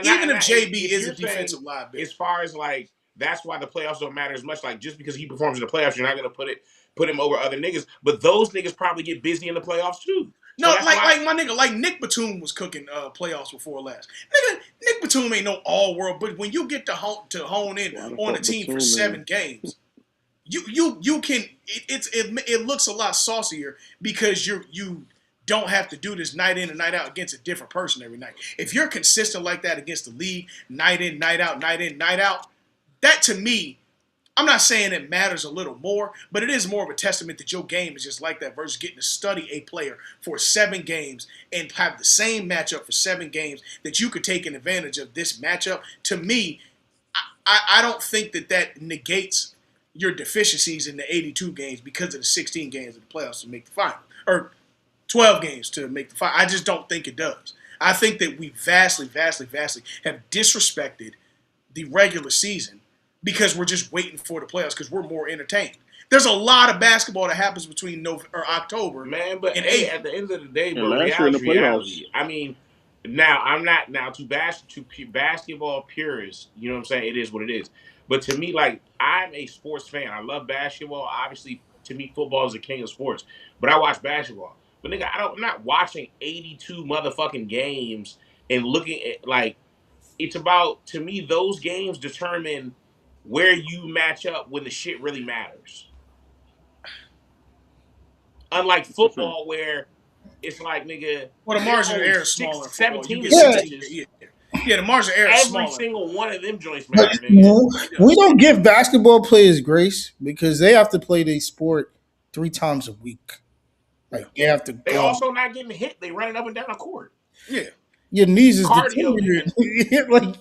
even if JB if is a you're saying defensive liability, as far as like that's why the playoffs don't matter as much. Like just because he performs in the playoffs, you're not going to put him over other niggas. But those niggas probably get busy in the playoffs too. So no, that's why. like my nigga, like Nick Batum was cooking playoffs before last. Nigga, Nick Batum ain't no all world, but when you get to hone in Why the on a fuck team for Batum, man? 7 games, you can it looks a lot saucier because you don't have to do this night in and night out against a different person every night. If you're consistent like that against the league, night in, night out, night in, night out, that to me, I'm not saying it matters a little more, but it is more of a testament that your game is just like that versus getting to study a player for 7 games and have the same matchup for 7 games that you could take an advantage of this matchup. To me, I don't think that negates your deficiencies in the 82 games because of the 16 games of the playoffs to make the final or 12 games to make the final. I just don't think it does. I think that we vastly have disrespected the regular season because we're just waiting for the playoffs because we're more entertained. There's a lot of basketball that happens between November or October Man, but and hey, April. at the end of the day, And bro, last year in the reality, playoffs, reality. I mean, now I'm not now to basketball purists. You know what I'm saying? It is what it is. But to me, like I'm a sports fan. I love basketball. Obviously, to me, football is the king of sports. But I watch basketball. But nigga, I'm not watching 82 motherfucking games and looking at like it's about to me those games determine where you match up when the shit really matters. Unlike it's a fact. football where it's like nigga, Well, the there margin are of only error is six, smaller in seven football. You teams get in the Yeah, 16. bitches. Yeah, the margin of error is Every smaller in single football. one of them joints but matter, nigga. It we does. don't give basketball players grace because they have to play their sport 3 times a week. Yeah, Like they have to They go. also not getting hit. They running up and down the court. yeah. Your knees is Cardio, nigga. deteriorating. Like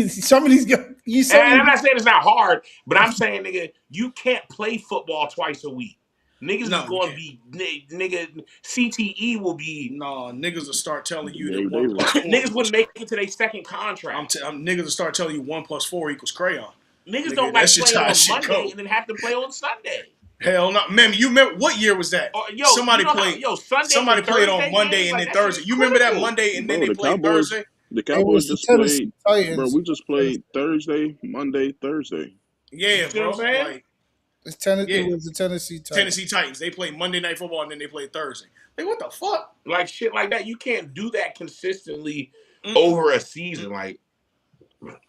some of these guys, And some of I'm these, not saying it's not hard, but I'm saying, nigga, you can't play football twice a week. Niggas is No, you going to can't. be, nigga, CTE will be, No, niggas will start telling you that Gabe one Davis. plus four niggas equals. wouldn't make it to their second contract. Niggas will start telling you 1 plus 4 equals crayon. Niggas Nigga, don't that's like just playing how on shit Monday go. and then have to play on Sunday. Hell no, man. You remember what year was that? Or, yo, you know how, Sunday Somebody and played on Thursday Monday games, and like then that shit Thursday. is You remember that critical. Monday and then Bro, they played Thursday? The it was Cowboys the just Tennessee played. Bro, Titans. we just played Thursday, Monday, Thursday. You Yeah, see what I'm bro. saying? Like, It yeah, was the Tennessee Titans. Tennessee Titans. They played Monday Night Football and then they played Thursday. Like, what the fuck? Like shit like that. You can't do that consistently Mm-mm. over a season. Like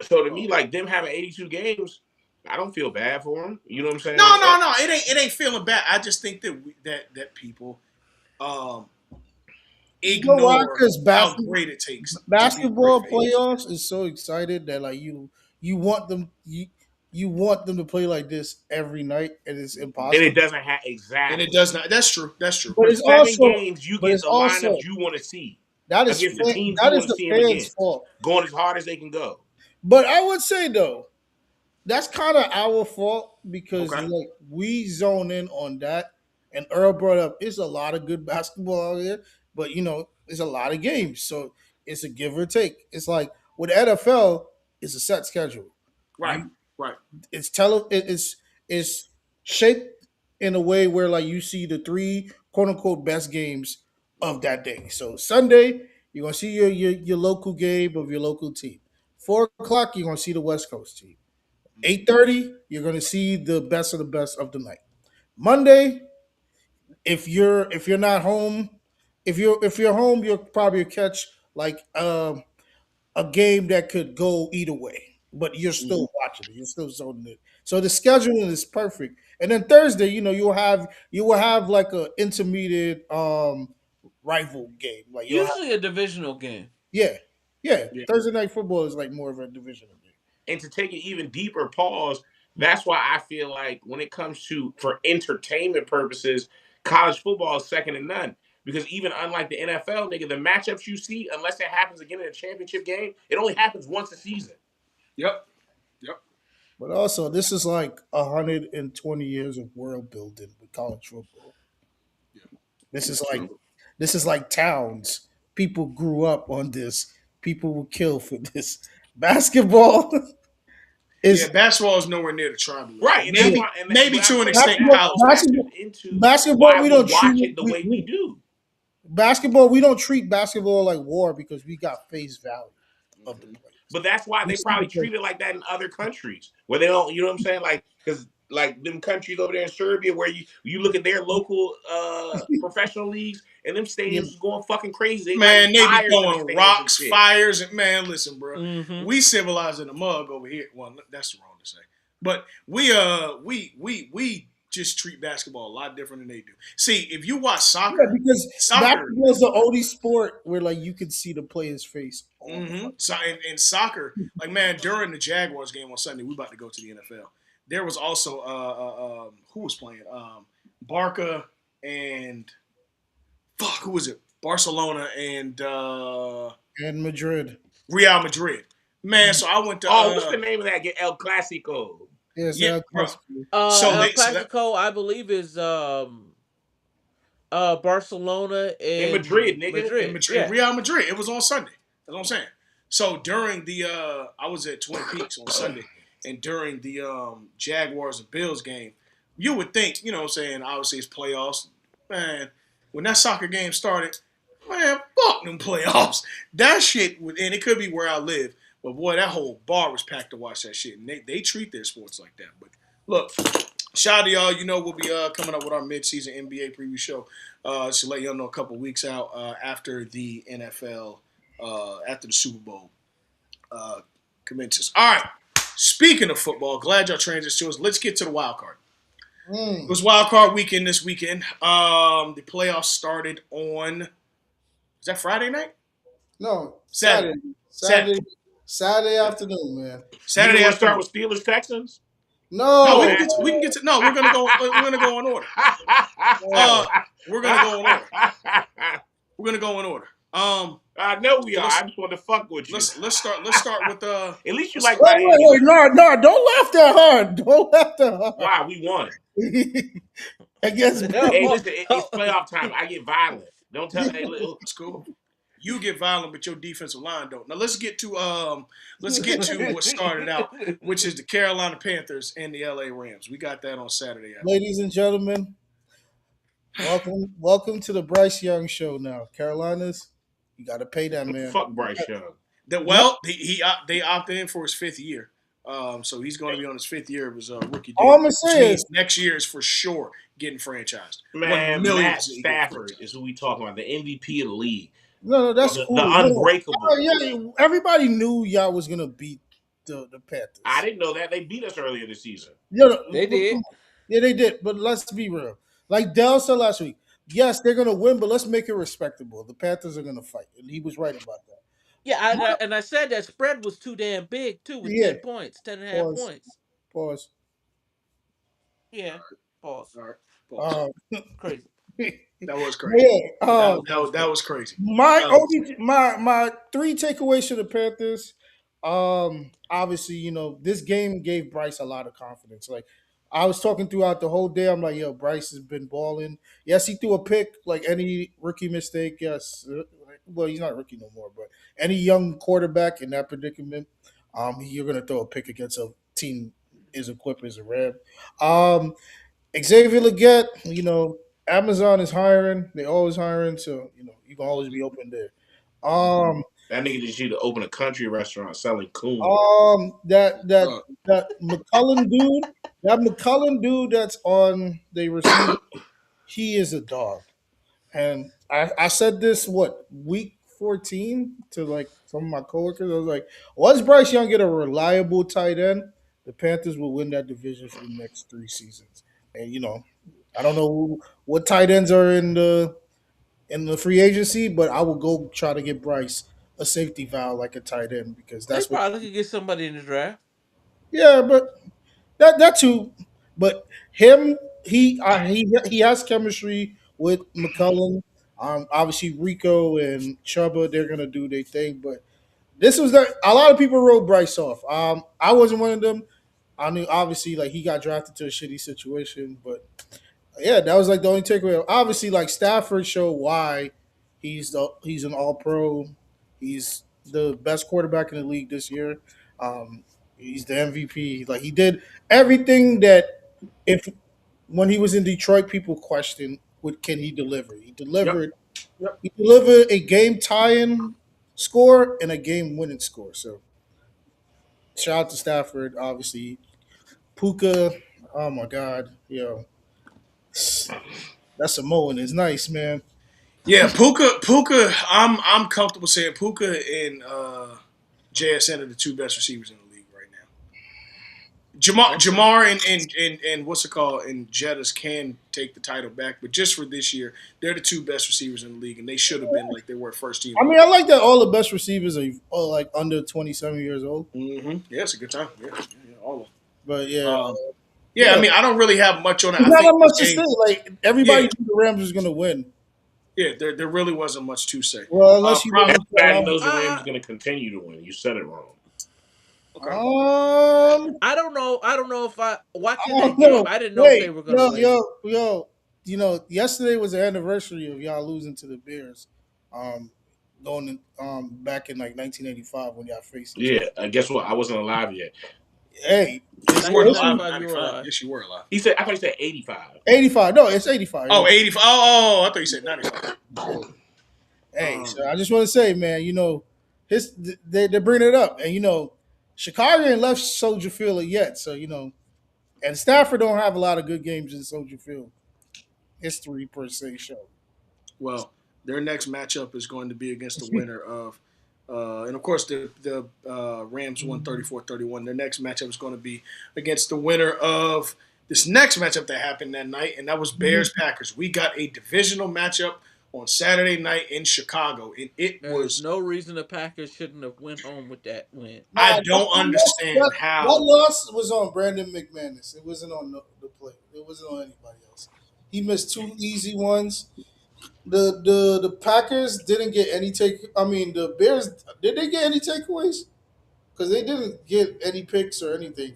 so to me, Oh. like them having 82 games, I don't feel bad for them. You know what I'm saying? No. It ain't feeling bad. I just think that that people um You know why? ignore Because how great it takes to be great basketball for 82. playoffs is so excited that like you want them you want them to play like this every night, and it's And it impossible. doesn't have And it exactly. does not. That's true. That's true. But For it's 7 games, you but get it's the lineups also you want to see that is against the teams you that is want to the see them fans' against, fault. going as hard as they can go. But I would say though, that's kind of our fault because Okay. like we zone in on that. And Earl brought up it's a lot of good basketball out here, but there's a lot of games, so it's a give or take. It's like with NFL, it's a set schedule. Right. You Right. it's shaped. in a way where like you see the three quote unquote best games of that day. So Sunday, you're gonna see your local game of your local team. 4 o'clock, you're gonna see the West Coast team. 8:30, you're gonna see the best of the best of the night. Monday, if you're not home, if you're home, you'll probably catch like a game that could go either way, but you're still watching it. You're still zoning it. So the scheduling is perfect. And then Thursday, you will have like a intermediate rival game. Like you'll have Usually a divisional game. yeah yeah. Yeah. Thursday night football is like more of a divisional game. And to take it even deeper, pause. That's why I feel like when it comes to for entertainment purposes, college football is second to none. Because even unlike the NFL, nigga, the matchups you see, unless it happens again in a championship game, it only happens once a season. Yep. Yep. But also, this is like 120 years of world building with college football. This is like True. this is like towns. People grew up on this. People will kill for this. Basketball Yeah, is basketball is nowhere near the tribal level. Right, and that's Maybe, why, and maybe what I'm to an saying is extent in that basketball. college all football. factors Basketball, into basketball. why We we don't watch treat it the we, way we we, do. basketball. We don't treat basketball like war because we got face value of the players. But that's why We they see the probably play. treat it like that in other countries where they don't. You know what I'm saying? Like because like them countries over there in Serbia where you look at their local professional leagues and them Yeah, stadiums is going fucking crazy. They lighting Man, they be fires in the throwing stands and rocks, shit. fires, and man, listen, bro. Mm-hmm. We civilized in the mug over here. Well, that's wrong to say, but we just treat basketball a lot different than they do. See, if you watch yeah, soccer, because soccer, basketball is the only sport where like you can see the player's face all the mm-hmm, fucking so in soccer, like man, during the Jaguars game on Sunday, we about to go to the NFL. There was also who was playing Barca and fuck, who was it? Barcelona and in Madrid. Real Madrid. Man, so I went to Oh, what's the name of that? El Clasico. Yes, yeah, bro. So El they so that Clasico, I believe, is Barcelona In and Madrid, nigga. in Madrid. Madrid, Yeah. Real Madrid. It was on Sunday. That's what I'm saying. So during the I was at Twin Peaks on Sunday, and during the Jaguars and Bills game, you would think, you know what I'm saying, obviously it's playoffs. Man, when that soccer game started, man, fuck them playoffs. That shit would, and it could be where I live, but boy, that whole bar was packed to watch that shit. And they treat their sports like that. But look, shout out to y'all. You know, we'll be coming up with our mid-season NBA preview show. To let y'all know a couple weeks out after the NFL, after the Super Bowl commences. All right. Speaking of football, glad y'all transitioned to us. Let's get to the wild card. It was wild card weekend this weekend. The playoffs started on, is that Friday night? No, Saturday. Saturday afternoon, man. Saturday You want to start afternoon. with Steelers Texans? No, No, we can get to no. We're gonna go. We're gonna go in order. We're gonna go in order. We're gonna go in order. I know we are. let's- I just want to fuck with you. Let's start with At least you like wait, Miami. wait, no, don't laugh that hard. Don't laugh that hard. Why we won? I guess. Hey, listen, it's playoff time. I get violent. Don't tell. Hey, It's cool. You get violent, but your defensive line don't. Now let's get to what started out, which is the Carolina Panthers and the LA Rams. We got that on Saturday afternoon. Ladies and gentlemen, welcome to the Bryce Young Show. Now, Carolinas, you got to pay that man. fuck Bryce Young. They opted in for his fifth year, so he's going to be on his fifth year of his rookie deal. All I'm gonna say Which means is, next year is for sure getting franchised. Man, 1 million Matt percent he getting Stafford franchised. is who we talking about. The MVP of the league. no, that's The cool. unbreakable. Yeah, everybody knew y'all was gonna beat the Panthers. I didn't know that. They beat us earlier this season. Yeah, They did. Yeah, they did. But let's be real. Like Dell said last week, yes, they're gonna win, but let's make it respectable. The Panthers are gonna fight, and he was right about that. Yeah, and I said that spread was too damn big too, with Yeah. 10 points, 10.5 Pause. points. Pause. Yeah, pause. All right, pause. Um, Crazy. That was crazy. yeah. That was crazy. My That was only my three takeaways for the Panthers. Obviously, this game gave Bryce a lot of confidence. Like I was talking throughout the whole day, I'm like, yo, Bryce has been balling. Yes, he threw a pick like any rookie mistake. Yes, well, he's not a rookie no more, but any young quarterback in that predicament, you're gonna throw a pick against a team as equipped as a Ram. Um, Xavier Leggett, Amazon is hiring. They always hiring, so you can always be open there. Um, That nigga just need to open a country restaurant selling coon. that that Uh, that McCullen dude that's on the receiver, he is a dog. And I said this week 14 to like some of my coworkers. I was like, once Bryce Young get a reliable tight end, the Panthers will win that division for the next 3 seasons. And I don't know what tight ends are in the free agency, but I will go try to get Bryce a safety valve like a tight end because They that's what. probably could get somebody in the draft. Yeah, but that too. But him, he has chemistry with McCullum. Obviously Rico and Chuba, they're gonna do their thing. But this was a lot of people wrote Bryce off. I wasn't one of them. I knew obviously like he got drafted to a shitty situation, but yeah, that was like the only takeaway. Obviously, like Stafford showed why he's an All Pro. He's the best quarterback in the league this year. Um, he's the MVP. Like he did everything that if when he was in Detroit, people questioned what can he deliver. He Yep. delivered. Yep. He delivered a game tying score and a game winning score. So shout out to Stafford. Obviously, Puka. Oh my God, that Samoan is nice, man. yeah, Puka. I'm comfortable saying Puka and JSN are the two best receivers in the league right now. Okay. Jamar and what's it called and Jettas can take the title back, but just for this year, they're the two best receivers in the league, and they should have been like they were first team I all. mean, I like that all the best receivers are all like under 27 years old. Yeah, it's a good time. Yeah, all of them. But yeah, Yeah, I mean, I don't really have much on it. there's I not think that this much to say. game, Like everybody yeah, knew the Rams was gonna win. yeah, there really wasn't much to say. Well, unless you live in Everybody Carolina. knows the Rams I is going to continue to win. You said it wrong. Okay. I don't know. I don't know if I I watching don't that game. know. I didn't know if they Wait, were gonna win. yo. Yesterday was the anniversary of y'all losing to the Bears. Um, going back in like 1985 when y'all faced each other. Yeah. Guess what? I wasn't alive yet. Hey, You weren't it's alive in 1995, you were '95. alive. Yes, you were alive. He said. I thought he said 85. 85. No, it's 85. Oh, 85. Oh, I thought you said '95. Hey, so I just want to say, man, his they bring it up, and Chicago ain't left Soldier Field yet, so and Stafford don't have a lot of good games in Soldier Field history per se. Show. Well, their next matchup is going to be against the winner of, and of course the Rams won 34-31. Their next matchup is going to be against the winner of this next matchup that happened that night, and that was Bears Packers. We got a divisional matchup on Saturday night in Chicago, and it There's was. no reason the Packers shouldn't have went home with that win. Nah, I don't understand that how. loss was on Brandon McManus. It wasn't on the play. It wasn't on anybody else. He missed two easy ones. The Packers didn't get any take. I mean, the Bears did they get any takeaways? Because they didn't get any picks or anything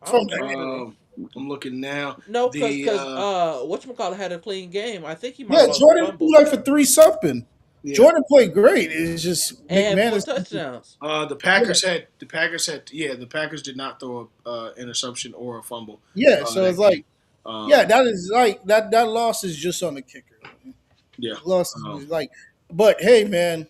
I from don't think that. so. I'm looking now. No, The because whatchamacallit had a clean game. I think he might Yeah, have lost a Jordan threw fumble like for three something. yeah. Jordan played great. It's just and had 4 McManus. touchdowns. The Packers did not throw a interception or a fumble. Yeah, so That it's game. like that is like that loss is just on the kicker. Yeah. Loss Um, is like, but hey, man,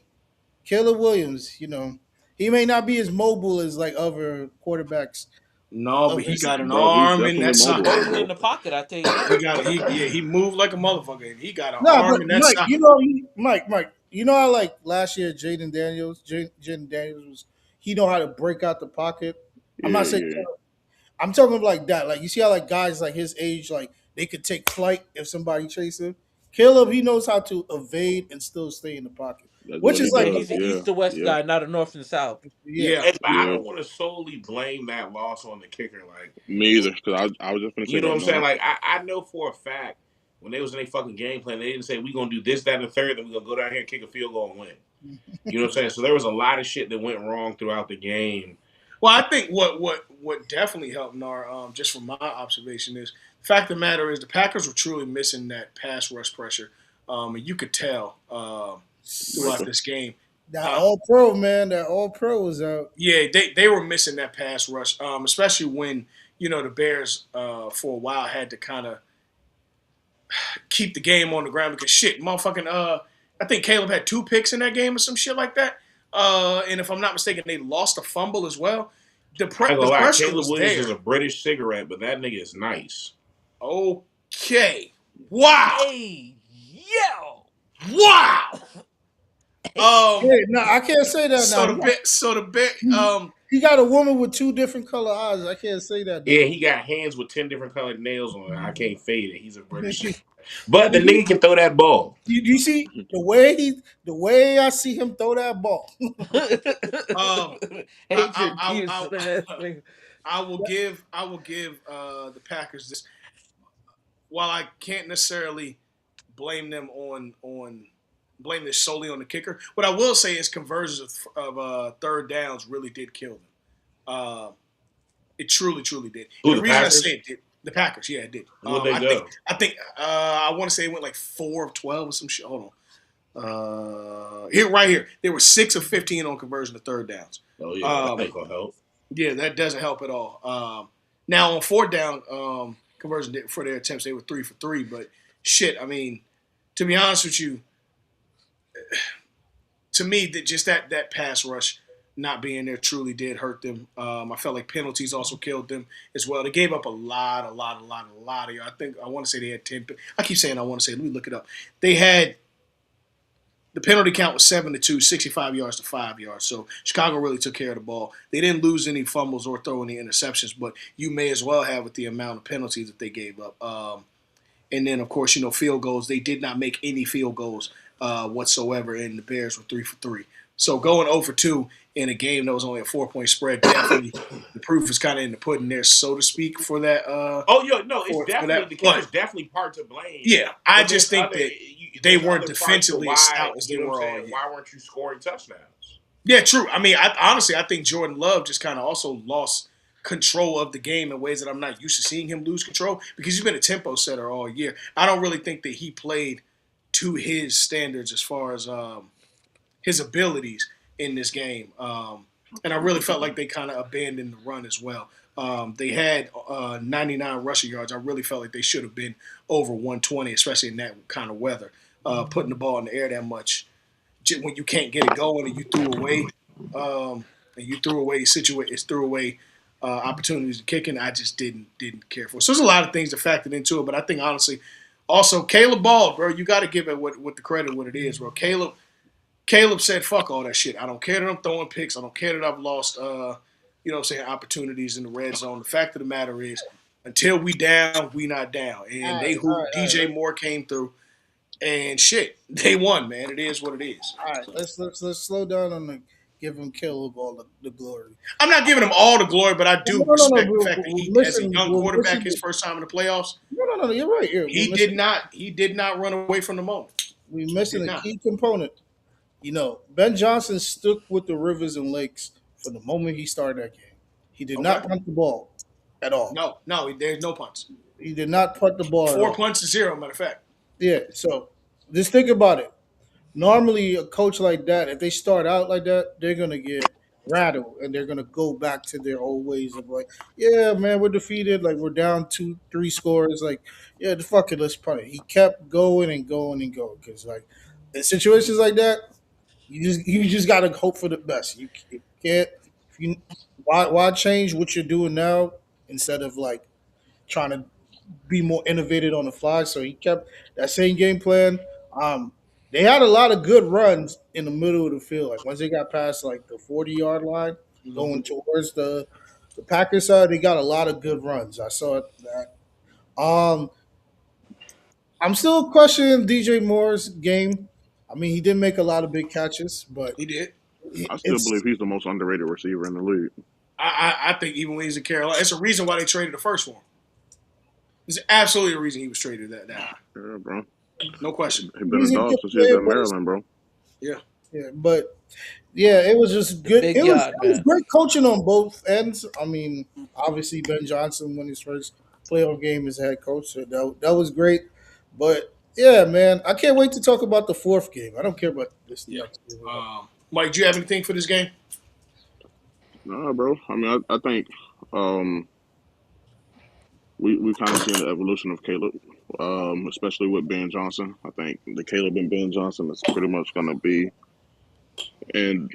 Caleb Williams, he may not be as mobile as like other quarterbacks no, of but he his. got an Bro, he's arm in definitely that mobile, socket. Moved bro. in the pocket, I tell you He that. got he moved like a motherfucker. And he got an No, arm but in that Mike, socket. Mike, how like last year Jaden Daniels was he know how to break out the pocket. I'm Yeah, not saying yeah. I'm talking like that. Like you see how like guys like his age, like they could take flight if somebody chases him. Caleb, he knows how to evade and still stay in the pocket, That's which what is he Yeah, like does. he's an Yeah, east to west yeah, guy, not a north and south. yeah. Yeah. Hey, but I yeah. don't want to solely blame that loss on the kicker. Like, Me either, because I was just gonna say you know what that, I'm saying? Nar. Like, I know for a fact when they was in their fucking game plan, they didn't say we gonna do this, that, and the third, then we gonna go down here and kick a field goal and win. You know what I'm saying? So there was a lot of shit that went wrong throughout the game. Well, I think what definitely helped Nar, just from my observation, is the fact of the matter is the Packers were truly missing that pass rush pressure, and you could tell throughout Micah. this game. That all pro man, that all pro was out. Yeah, they were missing that pass rush, especially when the Bears for a while had to kind of keep the game on the ground because shit, motherfucking I think Caleb had 2 picks in that game or some shit like that. And if I'm not mistaken, they lost a fumble as well. I ain't The gonna lie, pressure Caleb was Williams is there. a British cigarette, but that nigga is nice. Okay. Wow. Hey, yo. Wow. Um. Hey, no, I can't say that now. So the bit. He got a woman with 2 different color eyes. I can't say that Yeah, now. he got hands with 10 different colored nails on it. I can't fade it. He's a British cigarette. But the nigga can throw that ball. You see the way I see him throw that ball. Um. Adrian I, Peterson ass I, nigga. I will give the Packers this. While I can't necessarily blame them on blame this solely on the kicker, what I will say is conversions of third downs really did kill them. It truly did. Who, And the the reason I Packers? say it did, the Packers, yeah, it did. Where'd they go? I want to say it went like 4 of 12 or some shit. Hold on. Here. They were 6 of 15 on conversion of third downs. Oh, yeah, that ain't gonna help. Yeah, that doesn't help at all. Now on fourth down conversion for their attempts, they were 3 for 3. But shit, I mean, to be honest with you, to me, that pass rush not being there truly did hurt them. I felt like penalties also killed them as well. They gave up a lot of yards. I want to say they had 10. I keep saying I want to say. Let me look it up. They had the penalty count was 7-2, 65 yards to 5 yards. So Chicago really took care of the ball. They didn't lose any fumbles or throw any interceptions, but you may as well have with the amount of penalties that they gave up. And then, of course, field goals. They did not make any field goals whatsoever, and the Bears were 3 for 3. So going 0 for 2 in a game that was only a 4-point spread, definitely the proof is kind of in the pudding there, so to speak, for that. It's definitely the But kicker's definitely part to blame. yeah, I But just think that they weren't defensively as stout as they were all year. Why weren't you scoring touchdowns? Yeah, true. I mean, I think Jordan Love just kind of also lost control of the game in ways that I'm not used to seeing him lose control because he's been a tempo setter all year. I don't really think that he played to his standards as far as his abilities in this game. And I really felt like they kind of abandoned the run as well. They had 99 rushing yards. I really felt like they should have been over 120, especially in that kind of weather. Putting the ball in the air that much when you can't get it going and you threw away opportunities to kicking. I just didn't care for. So there's a lot of things that factored into it, but I think honestly, also Caleb balled, bro. You got to give it what the credit what it is, bro. Caleb said, "Fuck all that shit. I don't care that I'm throwing picks. I don't care that I've lost, opportunities in the red zone. The fact of the matter is, until we down, we not down. And DJ Moore came through, and shit, they won, man. It is what it is. All right, let's slow down on the give him Caleb all the glory. I'm not giving him all the glory, but I do No, respect the we're fact that he, as a missing. young We're quarterback, missing. his first time in the playoffs, No. You're right. he did not run away from the moment. We're missing a key component. Ben Johnson stuck with the Rivers and Lakes from the moment he started that game. He did not punt the ball at all. No, there's no punts. He did not punt the ball. 4 punts to 0, matter of fact. Yeah. So just think about it. Normally, a coach like that, if they start out like that, they're gonna get rattled and they're gonna go back to their old ways of like, yeah, man, we're defeated, like we're down 2-3 scores, like, yeah, fuck it, let's punt it. He kept going and going and going because like in situations like that, you just gotta hope for the best. You can't if you why change what you're doing now instead of like trying to be more innovative on the fly. So he kept that same game plan. They had a lot of good runs in the middle of the field. Like once they got past like the 40-yard line, going towards the Packers side, they got a lot of good runs. I saw that. I'm still questioning DJ Moore's game. I mean, he did make a lot of big catches, but He did. I still believe he's the most underrated receiver in the league. I think even when he's in Carolina, it's a reason why they traded the first for him. There's absolutely a reason he was traded that high. Yeah, bro. No question. He's been a dog since he was in Maryland, bro. Yeah. Yeah, but yeah, it was just good. It was great coaching on both ends. I mean, obviously Ben Johnson won his first playoff game as head coach, so that was great. But yeah, man, I can't wait to talk about the fourth game. I don't care about this next game. Mike, do you have anything for this game? Nah, bro. I mean, I think we kind of seeing the evolution of Caleb, especially with Ben Johnson. I think the Caleb and Ben Johnson is pretty much going to be, and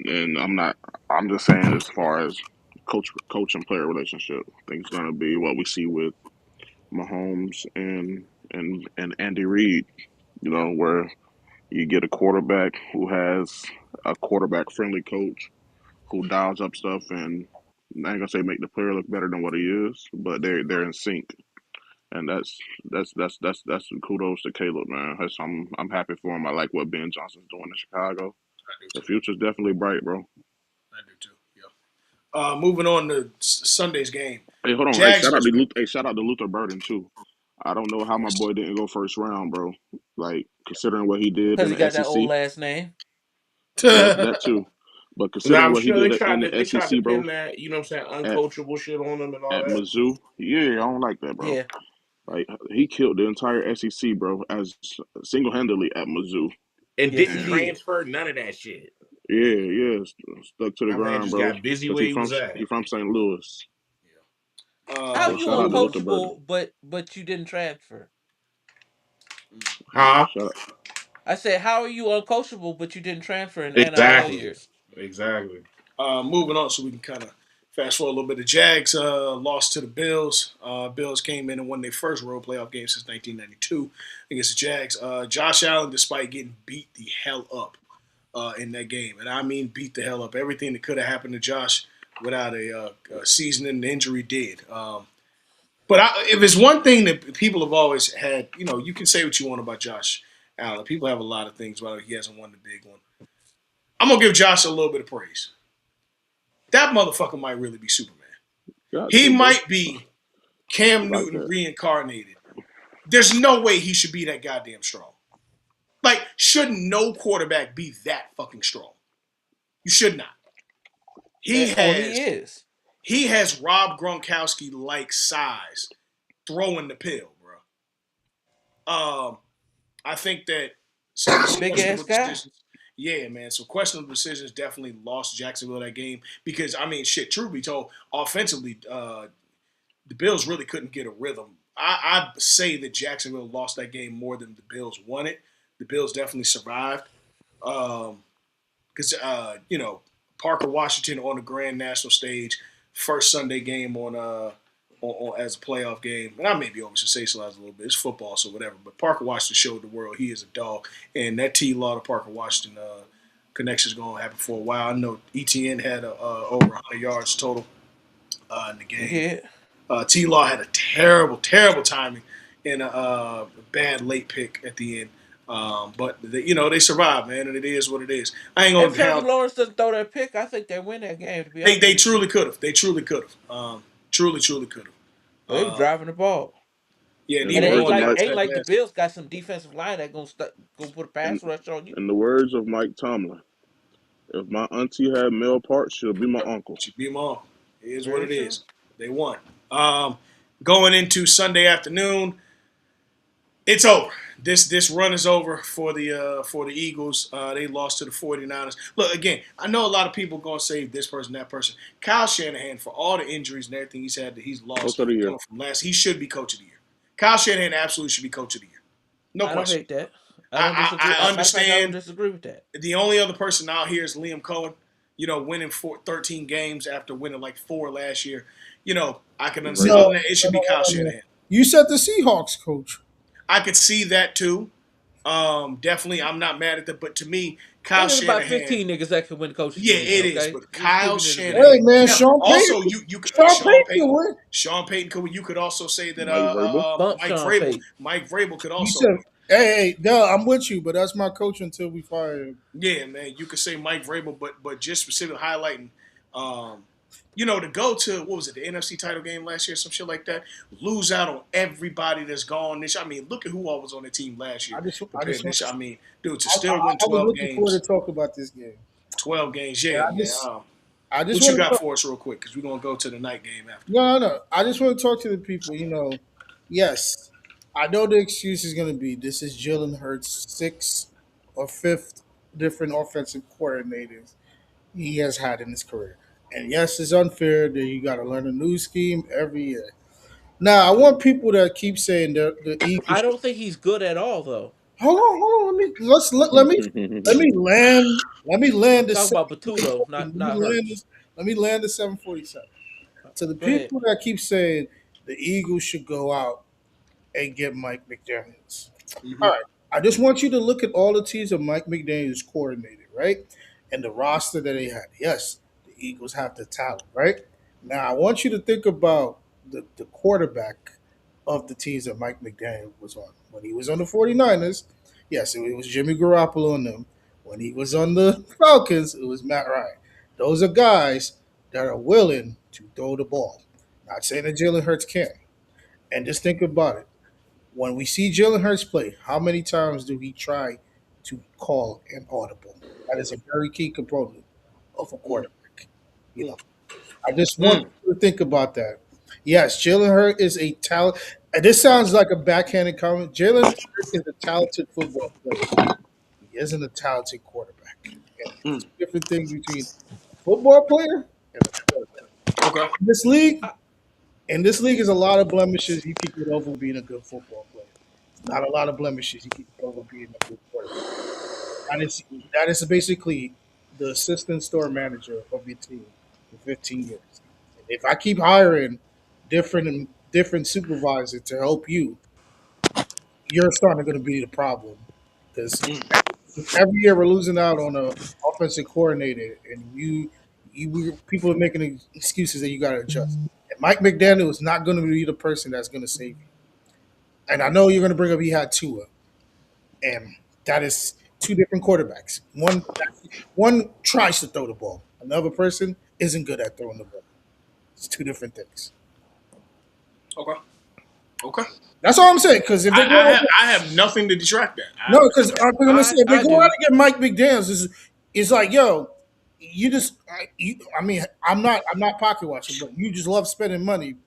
I'm just saying as far as coach and player relationship, I think it's going to be what we see with Mahomes and Andy Reid. You know, where you get a quarterback who has a quarterback friendly coach who dials up stuff and I ain't gonna say make the player look better than what he is, but they're in sync. And that's kudos to Caleb, man. I'm happy for him. I like what Ben Johnson's doing in Chicago. I do The too. future's definitely bright, bro. I do too. Yeah. Moving on to Sunday's game. Hey, hold on. Hey, Jags versus shout out to Luther Burden too. I don't know how my boy didn't go first round, bro. Like considering what he did Because in he the got that old SEC, last name. that too. But Now considering I'm what he sure did they in tried to the they tried to SEC, bro, pin that, you know what I'm saying, at uncoachable shit on them and all at that. Mizzou, yeah, I don't like that, bro. Yeah. Like he killed the entire SEC, bro, as single handedly at Mizzou. And Yes, didn't he And did. transfer none of that shit. stuck to the My man grind, just bro. got busy Cause where he was at. he from St. Louis. yeah. How are So you shout out to Luther Burden. uncoachable, but you didn't transfer? Huh? Shout out. I said, how are you uncoachable, but you didn't transfer in NIL Exactly. years? Exactly. Moving on, so we can kind of fast forward a little bit. The Jags lost to the Bills. Bills came in and won their first road playoff game since 1992 against the Jags. Josh Allen, despite getting beat the hell up in that game, and I mean beat the hell up, everything that could have happened to Josh without a seasoning injury did. But if it's one thing that people have always had, you can say what you want about Josh Allen. People have a lot of things about it. He hasn't won the big one. I'm gonna give Josh a little bit of praise. That motherfucker might really be Superman. Got He to, bro. might be Cam Like Newton that. reincarnated. There's no way he should be that goddamn strong. Like, shouldn't no quarterback be that fucking strong? You should not. He Well, he has is. he has Rob Gronkowski like size throwing the pill, bro. I think that some Big ass questionable guy. decisions. Yeah, man. Some questionable decisions definitely lost Jacksonville that game because I mean, shit. Truth be told, offensively, the Bills really couldn't get a rhythm. I say that Jacksonville lost that game more than the Bills won it. The Bills definitely survived because Parker Washington on the Grand National stage, first Sunday game on as a playoff game, and I may be over sensationalized a little bit. It's football, so whatever. But Parker Washington showed the world he is a dog, and that T. Law to Parker Washington connection is going to happen for a while. I know ETN had over 100 yards total in the game. Yeah. T. Law had a terrible, terrible timing and a bad late pick at the end. But they survived, man, and it is what it is. I ain't If gonna Trevor count. Lawrence doesn't throw that pick, I think they win that game, to be They honest they with you. truly could have. They truly could have. Truly could have. But they were driving the ball. Yeah, and In the And even it words ain't of going like down Mike, to ain't that like the last. Bills got some defensive line that gonna put a in pass rush on you. in the words of Mike Tomlin, if my auntie had male parts, she'll be my Yep, uncle. she beat them all. It is what Very it true. is. They won. Going into Sunday afternoon, it's over. This run is over for the Eagles. They lost to the 49ers. Look, again, I know a lot of people going to say this person, that person. Kyle Shanahan, for all the injuries and everything he's had that he's Coach lost of the year. coming from last, he should be coach of the year. Kyle Shanahan absolutely should be coach of the year. No I don't question. hate that. I don't disagree. I Matter of fact, I don't understand. disagree with that. The only other person out here is Liam Cohen. Winning 13 games after winning like 4 last year. I can understand. Vrabel. Other No, than that, it no, should be no, Kyle no, no. Shanahan. You said the Seahawks coach. I could see that too. Definitely, I'm not mad at that. But to me, Kyle And there's about Shanahan, 15 niggas that can win coach of the yeah, year, it is. okay? But Just Kyle giving it a Shanahan. Hey benefit. man, Now, Sean also Payton. you could Sean Sean Payton can Payton. win. Sean Payton could. You could also say that Mike Vrabel. Bump Mike Sean Vrabel. Payton. Mike Vrabel could He also said, win. "Hey, no, I'm with you, but that's my coach until we fire him." Yeah, man, you could say Mike Vrabel, but just specifically highlighting, um, to go to what was it, the NFC title game last year, some shit like that, lose out on everybody that's gone this. I mean, look at who all was on the team last year I compared just, to this. I mean, dude, to I, I, still win I was 12 looking forward games, to talk about this game. 12 games, And yeah, man. I just What you want to got talk. for us real quick? Because we're gonna go to the night game after. No. I just want to talk to the people. Yes, I know the excuse is going to be this is Jalen Hurts' sixth or fifth different offensive coordinators he has had in his career. And yes, it's unfair that you got to learn a new scheme every year. Now I want people that keep saying the Eagles. I don't think he's good at all, though. Hold on. Let me land. Let me land the Talk about 747. Batulo, Let me not land Hurts. this. Let me land the 747. To the Go ahead. people that keep saying the Eagles should go out and get Mike McDaniels. Mm-hmm. All right. I just want you to look at all the teams that Mike McDaniels coordinated, right? And the roster that they had. Yes, the Eagles have the talent, right? Now I want you to think about the quarterback of the teams that Mike McDaniel was on. When he was on the 49ers, yes, it was Jimmy Garoppolo on them. When he was on the Falcons, it was Matt Ryan. Those are guys that are willing to throw the ball. Not saying that Jalen Hurts can't. And just think about it. When we see Jalen Hurts play, how many times do he try to call an audible? That is a very key component of a Mm, quarterback. You mm, know, I just want mm, you to think about that. Yes, Jalen Hurts is a talent. And this sounds like a backhanded comment. Jalen Hurts is a talented football player. He isn't a talented quarterback. And mm. it's a different thing between a football player and a quarterback. Okay. In this league, I, in this league is a lot of blemishes you can get over being a good football player. It's not a lot of blemishes you can get over being a good quarterback. That is basically the assistant store manager of your team for 15 years. And if I keep hiring different supervisors to help you, you're starting to be the problem because Mm, every year we're losing out on a offensive coordinator, and people are making excuses that you got to adjust. And Mike McDaniel is not going to be the person that's going to save you. And I know you're going to bring up he had Tua, and that is two different quarterbacks. One tries to throw the ball. Another person isn't good at throwing the ball. It's two different things. okay. Okay. That's all I'm saying. Because if they go out, I have nothing to detract that. I no, have nothing because to I'm gonna say if they I go out do. and get Mike McDaniels, it's like yo, I mean, I'm not pocket watching, but you just love spending money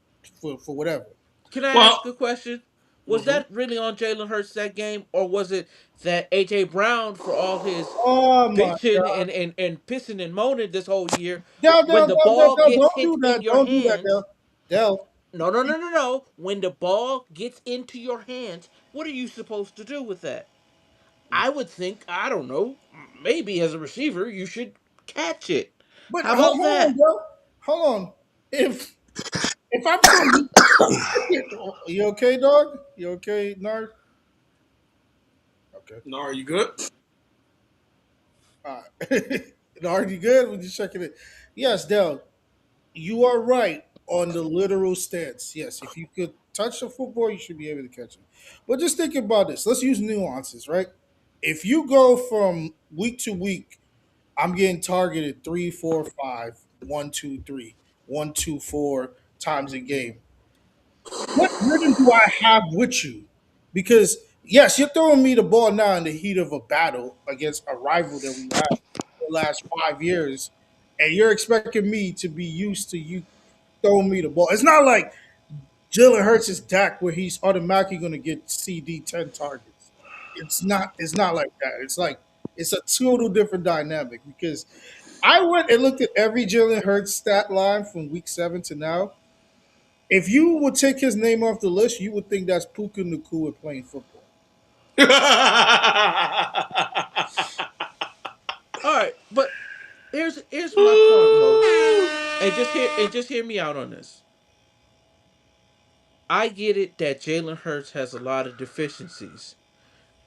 for whatever. Can I well, ask a question? Was mhm. that really on Jalen Hurts that game, or was it that AJ Brown, for all his Oh my bitching god, and pissing and moaning this whole year, when the Del, ball gets don't hit do in that, your don't do that, hands, Del. no. When the ball gets into your hands, what are you supposed to do with that? I would think, I don't know, maybe as a receiver, you should catch it. But How about hold on, that? Del, hold on. If I'm saying you okay, dog? You okay, Nard? Okay, No, are you good? all right. Nard, you good? We're just checking it. Yes, Del. You are right on the literal stance. Yes, if you could touch the football, you should be able to catch it. But just think about this. Let's use nuances, right? If you go from week to week, I'm getting targeted 3, 4, 5, 1, 2, 3, 1, 2, 4 times a game. What rhythm do I have with you? Because yes, you're throwing me the ball now in the heat of a battle against a rival that we had the last 5 years, and you're expecting me to be used to you throwing me the ball. It's not like Jalen Hurts is Dak where he's automatically going to get CD 10 targets. It's not like that. It's like it's a total different dynamic because I went and looked at every Jalen Hurts stat line from week 7 to now. If you would take his name off the list, you would think that's Puka Nakua playing football. All right, but here's my point, Los. And just hear me out on this. I get it that Jalen Hurts has a lot of deficiencies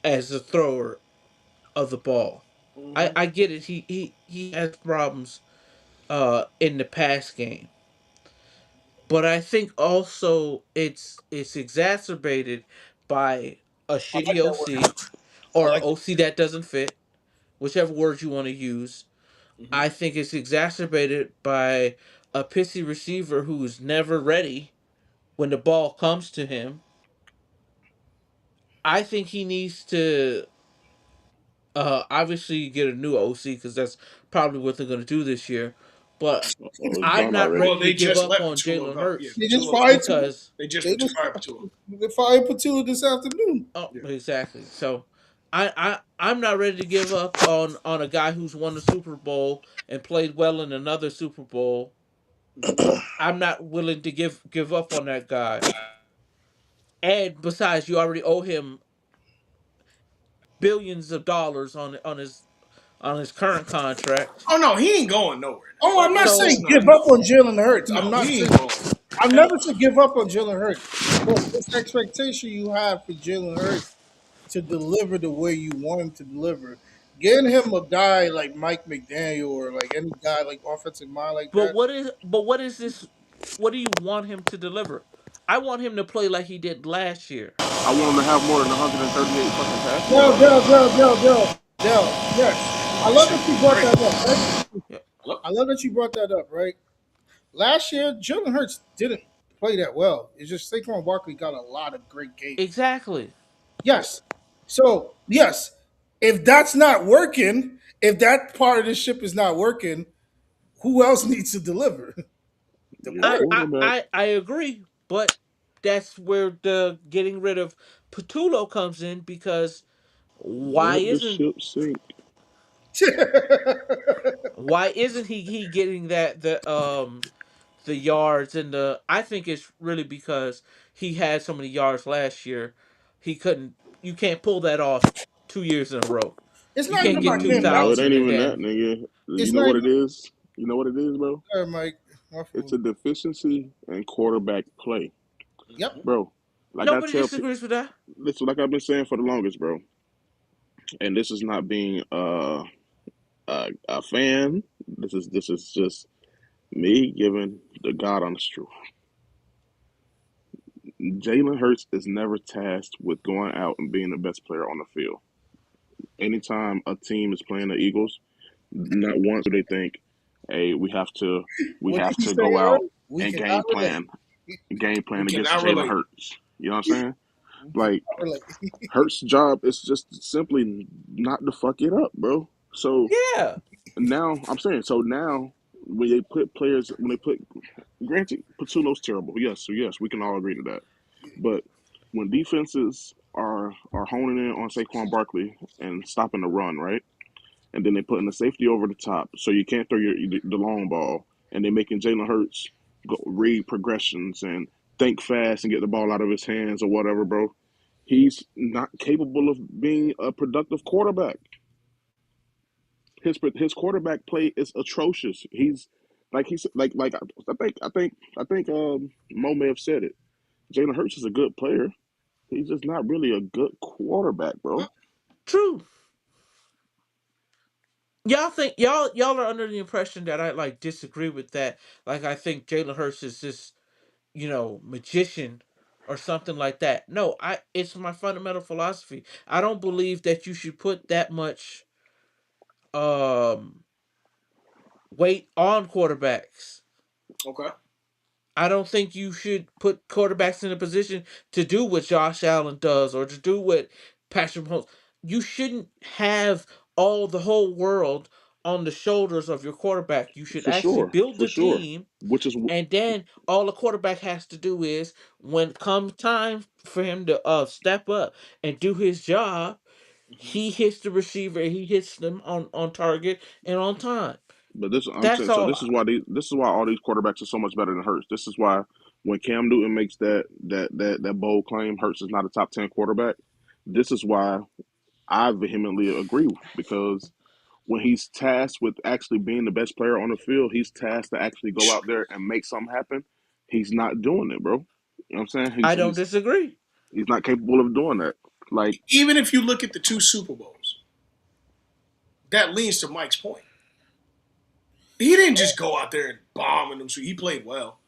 as a thrower of the ball. I, Mhm. I get it. He has problems in the pass game. But I think also it's exacerbated by a I shitty like that word. OC I or like OC that doesn't fit, whichever word you want to use. Mhm. I think it's exacerbated by a pissy receiver who's never ready when the ball comes to him. I think he needs to obviously get a new OC because that's probably what they're going to do this year. But That's already I'm done not already. Well, ready to they give just up let on Patullo Jalen go. Yeah, Hurts they just Patullo's fired gone. Tua. because They just They just fired Patullo. they fired Patula this afternoon. oh, Yeah. exactly. So I'm not ready to give up on a guy who's won a Super Bowl and played well in another Super Bowl I'm not willing to give up on that guy. And besides, you already owe him billions of dollars on his current contract. Oh no, he ain't going nowhere now. Oh, I'm not Let's saying So give not. up on Jalen Hurts. I'm No, not he saying ain't going. I've never said give up on Jalen Hurts. But this expectation you have for Jalen Hurts to deliver the way you want him to deliver, getting him a guy like Mike McDaniel or like any guy like offensive mind like that. but what is this? What do you want him to deliver? I want him to play like he did last year. I want him to have more than 138 fucking passing Dell, yards. Dell, Dell, Dell, Dell, Dell. Yes, I This love shit that you getting brought crazy. that up. Right? Yeah, Hello? I love that you brought that up. Right? Last year, Jalen Hurts didn't play that well. It's just Saquon Barkley got a lot of great games. exactly. Yes. So yes, if that's not working, if that part of the ship is not working, who else needs to deliver? The Your I word. I quarterback. I, I agree, but that's where the getting rid of Patulo comes in because why Let the isn't ship sink. he getting the yards and the I think it's really because he had so many yards last year. He couldn't you can't pull that off 2 years in a row. It's You not even can't get about two him, Mike. No, it thousand ain't and even that, then nigga. You It's know not what even it is? You know what it is, bro? Mike. My It's fault. a deficiency in quarterback play, Yep. bro. Like I nobody tell, disagrees with that. this like I've been saying for the longest, bro. And this is not being a fan. This is just me giving the God honest truth. Jalen Hurts is never tasked with going out and being the best player on the field. Anytime a team is playing the Eagles, not once do they think, "Hey, we What did have you to say, go out Aaron? We and cannot relate. game We plan against cannot Jalen relate. Hurts." You know what I'm saying? We Like cannot relate. Hurts' job is just simply not to fuck it up, bro. So Yeah. now I'm saying, so now when they put, granted, Patuno's terrible. Yes, so yes, we can all agree to that. But when defenses are honing in on Saquon Barkley and stopping the run, right? And then they putting the safety over the top, so you can't throw the long ball, and they're making Jalen Hurts go read progressions and think fast and get the ball out of his hands or whatever, bro. He's not capable of being a productive quarterback. His quarterback play is atrocious. He's like he's like I think Mo may have said it. Jalen Hurts is a good player. He's just not really a good quarterback, bro. True. Y'all are under the impression that I like disagree with that. Like I think Jalen Hurts is this, magician or something like that. No, I it's my fundamental philosophy. I don't believe that you should put that much um weight on quarterbacks. Okay. I don't think you should put quarterbacks in a position to do what Josh Allen does or to do what Patrick Mahomes. You shouldn't have all the whole world on the shoulders of your quarterback. You should actually build For the sure. team, Which is and then all the quarterback has to do is when come time for him to step up and do his job, Hmm. he hits the receiver, he hits them on target and on time. But this I'm That's saying, so all. this is why all these quarterbacks are so much better than Hurts. This is why when Cam Newton makes that bold claim, Hurts is not a top 10 quarterback. This is why I vehemently agree, because when he's tasked with actually being the best player on the field, he's tasked to actually go out there and make something happen. He's not doing it, bro. You know what I'm saying? I don't disagree. He's not capable of doing that. Like, Even if you look at the two Super Bowls, that leans to Mike's point. He didn't just go out there and bomb in them. So he played well,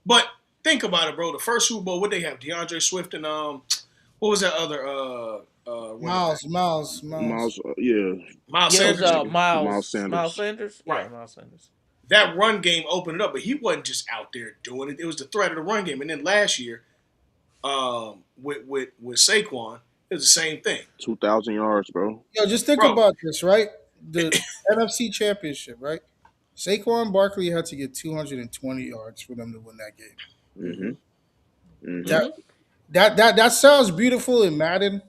but think about it, bro. The first Super Bowl, what they have? DeAndre Swift and what was that other running back? Miles. Miles, yeah, Miles Yeah, it was Sanders. Miles Miles Sanders. Sanders. Yeah, Right. Miles Sanders. That run game opened it up, but he wasn't just out there doing it. It was the threat of the run game. And then last year, with Saquon, it was the same thing, 2,000 yards, bro. Yo, just think bro. about this, right? The NFC Championship, right? Saquon Barkley had to get 220 yards for them to win that game. Mm-hmm. Mm-hmm. That Hmm. that sounds beautiful in Madden,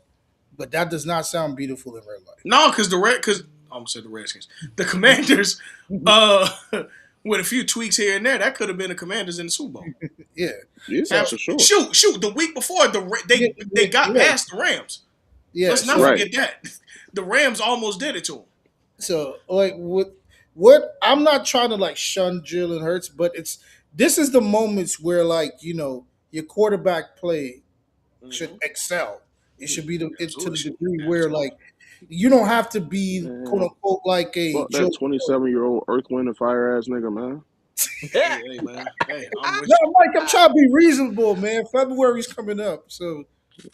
but that does not sound beautiful in real life. No, because the Red, because I'm gonna say the Redskins, the Commanders, uh, with a few tweaks here and there, that could have been the Commanders in the Super Bowl. Yeah. Yeah, So for sure. Shoot. The week before, yeah, they got yeah, past the Rams. yeah. Let's not So Right. forget that. The Rams almost did it to them. like what I'm not trying to like shun Jalen Hurts, but this is the moments where like your quarterback play should excel. It should be to the Absolutely. degree where Absolutely. like you don't have to be quote Man, unquote like a fuck that Joe. 27-year-old Earth, Wind, and Fire ass nigga, man. Hey, man. Hey, I'm with No, Mike, I'm trying to be reasonable, man. February's coming up, so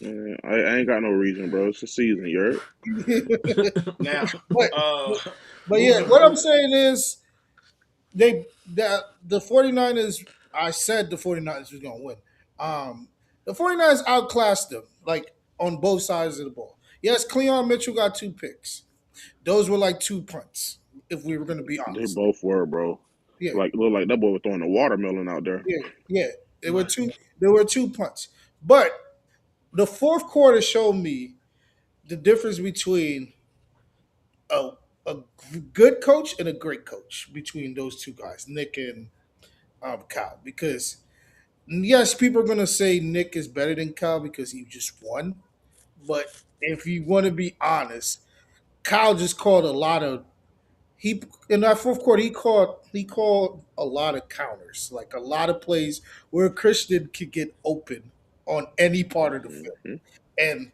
Man, I ain't got no reason, bro. It's the season, you heard? you. Now, but uh, but yeah, moving what I'm moving saying is the 49ers. I said the 49ers was gonna win. The 49ers outclassed them, like on both sides of the ball. Yes, Cleon Mitchell got 2 picks. Those were like 2 punts, if we were gonna be They honest. both were, bro. Yeah, Like, look like that boy was throwing a watermelon out there. yeah, yeah. There were right. two. There were 2 punts, but the fourth quarter showed me the difference between a a good coach and a great coach between those two guys, Nick and Kyle. Because yes, people are gonna say Nick is better than Kyle because he just won. But if you want to be honest, Kyle just called a lot of he in that fourth quarter he called a lot of counters, like a lot of plays where Christian could get open on any part of the field. Hmm. And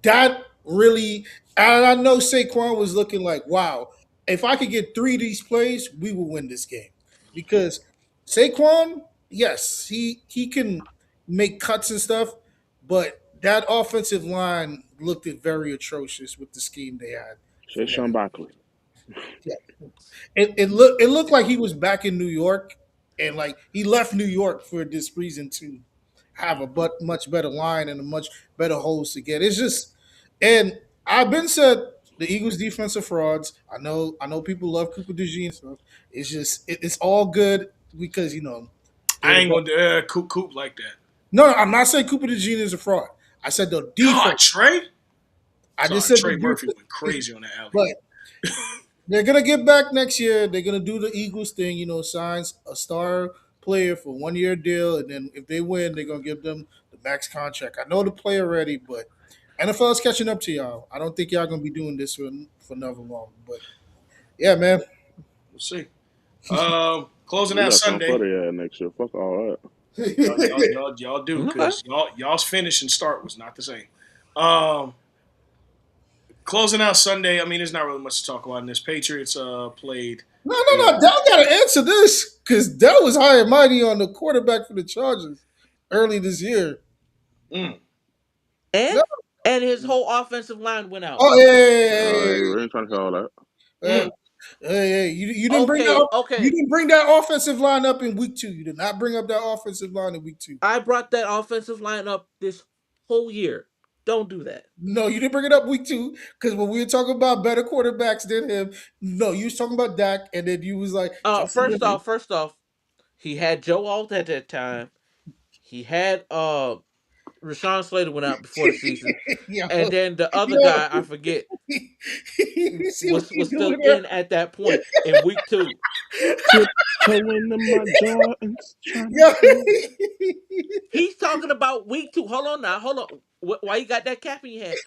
that really, and I know Saquon was looking like, wow, if I could get 3 of these plays, we will win this game. Because Saquon, yes, he can make cuts and stuff, but that offensive line looked very atrocious with the scheme they had for Said him. Sean Barkley. Yeah. It looked like he was back in New York, and like he left New York for this reason to have a much better line and a much better holes to get. It's just, and I've been said the Eagles defense are frauds. I know people love Cooper DeJean and stuff. It's just it's all good because they're I the ain't best. gonna coop like that. No, I'm not saying Cooper DeJean is a fraud. I said the God, defense. Trey. I just Sorry, said the Trey Murphy defense. went crazy on that alley. But they're gonna get back next year. They're gonna do the Eagles thing, signs a star player for 1 year deal, and then if they win, they're gonna give them the max contract. I know the player ready, but NFL is catching up to y'all. I don't think y'all gonna be doing this for another long. But yeah, man. We'll see. Closing We out got something for Sunday. the next year. Fuck all that. Y'all do Okay. because y'all's finish and start was not the same. Um, Closing out Sunday. I mean, there's not really much to talk about in this. Patriots played. No, The, no, no. Dell got to answer this because Dell was high and mighty on the quarterback for the Chargers early this year. mm, No. and and his whole offensive line went out. Oh yeah, We ain't trying to hear all that. yeah. mm. Hey, you didn't bring that Okay, up. You okay. didn't bring that offensive line up in week 2. You did not bring up that offensive line in week 2. I brought that offensive line up this whole year. Don't do that. No, you didn't bring it up week 2 because when we were talking about better quarterbacks than him, no, you was talking about Dak, and then you was like Justin First Herbert. off, he had Joe Alt at that time. He had Rashawn Slater went out before the season, yo, and then the other yo, guy I forget you see what you was still doing there? in at that point in week 2. Tiptoeing in my Jordans, trying to Yo, see. He's talking about week 2. Hold on now. Hold on. Why you got that cap in your hand?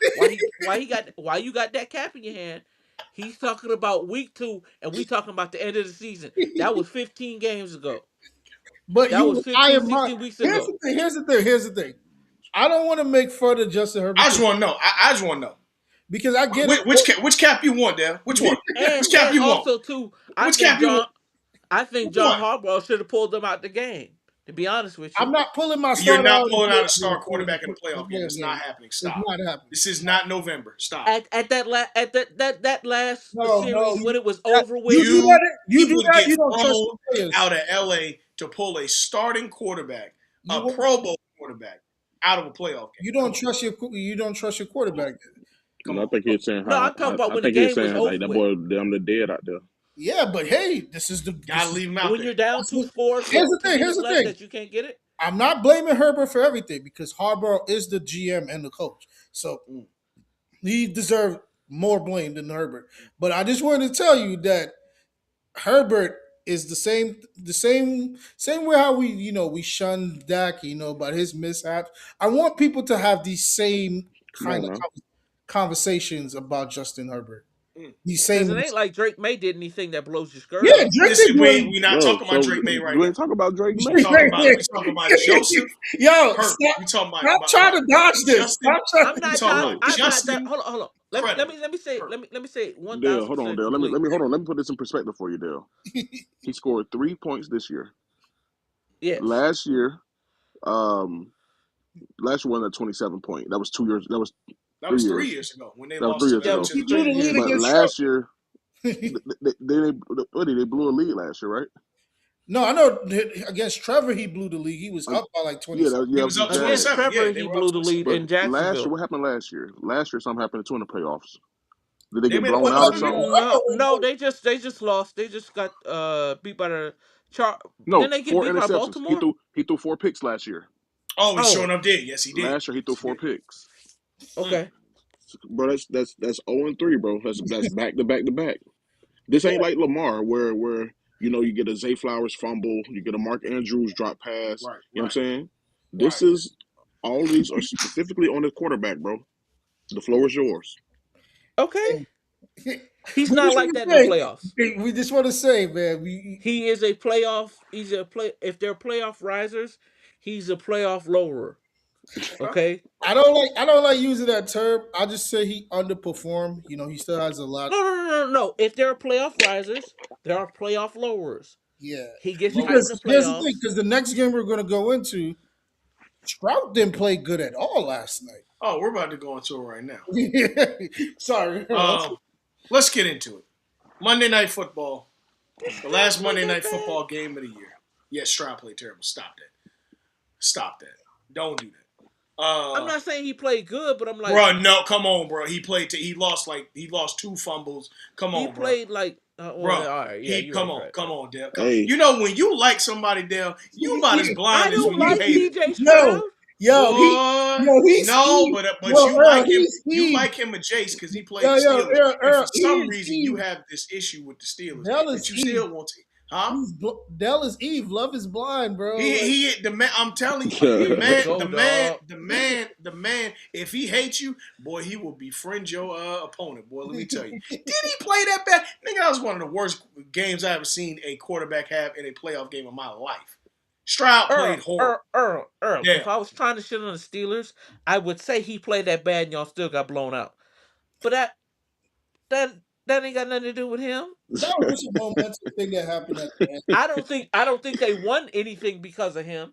Why you got that cap in your hand? He's talking about week 2, and we talking about the end of the season. That was 15 games ago. but That you was was I 15, am my. 16 weeks Here's ago. the thing. Here's the thing. Here's the thing. I don't want to make fun of Justin Herbert I just want to know. I just want to know because I get which cap you want, Dale? Which one? And Which cap you want? also too, Which cap you want? I think Which John one? Harbaugh should have pulled them out the game. To be honest with I'm you. not pulling my You're starter not out of pulling out a the star quarterback in a playoff game. It's not game. happening. It's Stop. not happening. This is not November. Stop. At that last No, no. series when it was That, over you with, do You that. You do would that. get You don't trust flown your players. out of LA to pull a starting quarterback, You a won't- Pro Bowl quarterback, out of a playoff game. you Come don't on. trust your quarterback. Come No, I on. think he's saying no, how. I'm talking about I when the think he's game was saying like over that with. boy damn the dead out there. Yeah, but hey, Gotta leave him out When there. you're down two scores here's with the 2 thing. Here's minutes the left thing. that you can't get it. I'm not blaming Herbert for everything because Harbaugh is the GM and the coach, so Mm. he deserved more blame than Herbert. But I just wanted to tell you that Herbert is the same way how we shun Dak, about his mishaps. I want people to have these same Come kind on of now. conversations about Justin Herbert. Mm. These Because same it ain't like Drake May did anything that blows your skirt Yeah, up. Drake Listen, didn't do we anything. we not Bro, talking about so Drake May right you now. ain't talking about Drake We May. talking about Joseph Yo, Hurt. stop, We talking stop trying to dodge this. Justin. Stop trying I'm We not to talking dodge. Right. about I'm not. Justin Hold on. Credible Let me say. Hurt. Let me say one Dale, thousand hold on, percent Dale. complete. Let me hold on. Let me put this in perspective for you, Dale. He scored 3 points this year. Yes. Last year, um, last year wasn't a 27 point. That was 2 years. That was That was three 3 years years. ago when they That was three lost years Yeah, it ago. was He to blew the the 3 lead years But ago. against Trump. last year, they blew a lead last year, right? No, I know against Trevor he blew the league. He was Uh, up by like yeah, 27. He that was was his up bad. Against 27. Trevor, Yeah, they he were up blew the 27. lead But in last year, Jacksonville. what happened last year? Last year, something happened to him in the playoffs. Did they They get made a blown Oh, out oh, or postseason something? run. oh, oh, No, oh, they just lost. They just got beat by the Char. No, Didn't they get four beat by interceptions. He Baltimore? threw 4 picks last year. Oh, he sure Oh, enough did. Yes, he did. Last year, he threw Yes, he four did. picks. Mm. okay. Bro, that's 0-3, bro. That's back to back to back. This yeah. ain't like Lamar, where you get a Zay Flowers fumble, you get a Mark Andrews drop pass. Right, You know what I'm right, saying? right. This is all of these are specifically on the quarterback, bro. The floor is yours. Okay. He's We not just like want that to in the say, playoffs. we just want to say, man, we He is a playoff. He's a play. If they're playoff risers, he's a playoff lowerer. Okay. Okay. I don't like using that term. I just say he underperformed. He still has a lot. No. If there are playoff risers, there are playoff lowerers. Yeah, He gets Low hot in the because here's the thing. playoffs. Because the next game we're going to go into, Stroud didn't play good at all last night. Oh, we're about to go into it right now. Sorry, Earl. Um, let's get into it. Monday Night Football, Did the Stroud last play Monday that Night bad? Football game of the year. Yes, Stroud played terrible. Stop that. Stop that. Don't do that. I'm not saying he played good, but I'm like, Bro, no, come on, bro. He lost 2 fumbles. Come he on, bro. played like. Well, Bro, all right, yeah, he you're come right, on, right, come right. on, Dale. Come. Hey, You know when you like somebody, Dale, you about as I blind as don't when you like hate him. C.J. Yo, Stroud. yo, What? he's No, Eve. but Yo, you Earl, like him. he's You Eve. like him a Jace because he played Yo, the yo, Steelers, and for Earl, some he's reason you Eve. have this issue with the Steelers Dell that is you Eve. still want to. Huh? Dell is Eve. Love is blind, bro. Like, The man. I'm telling you, the Here you man, go, the man, dog. the man, the man. If he hates you, boy, he will befriend your opponent. Boy, let me tell you. Did he play that bad? Nigga, that was one of the worst games I ever seen a quarterback have in a playoff game of my life. Stroud played horrible. Earl. Yeah. If I was trying to shit on the Steelers, I would say he played that bad and y'all still got blown out. But that that ain't got nothing to do with him. that was just a momentum thing that happened at the end. I don't think they won anything because of him.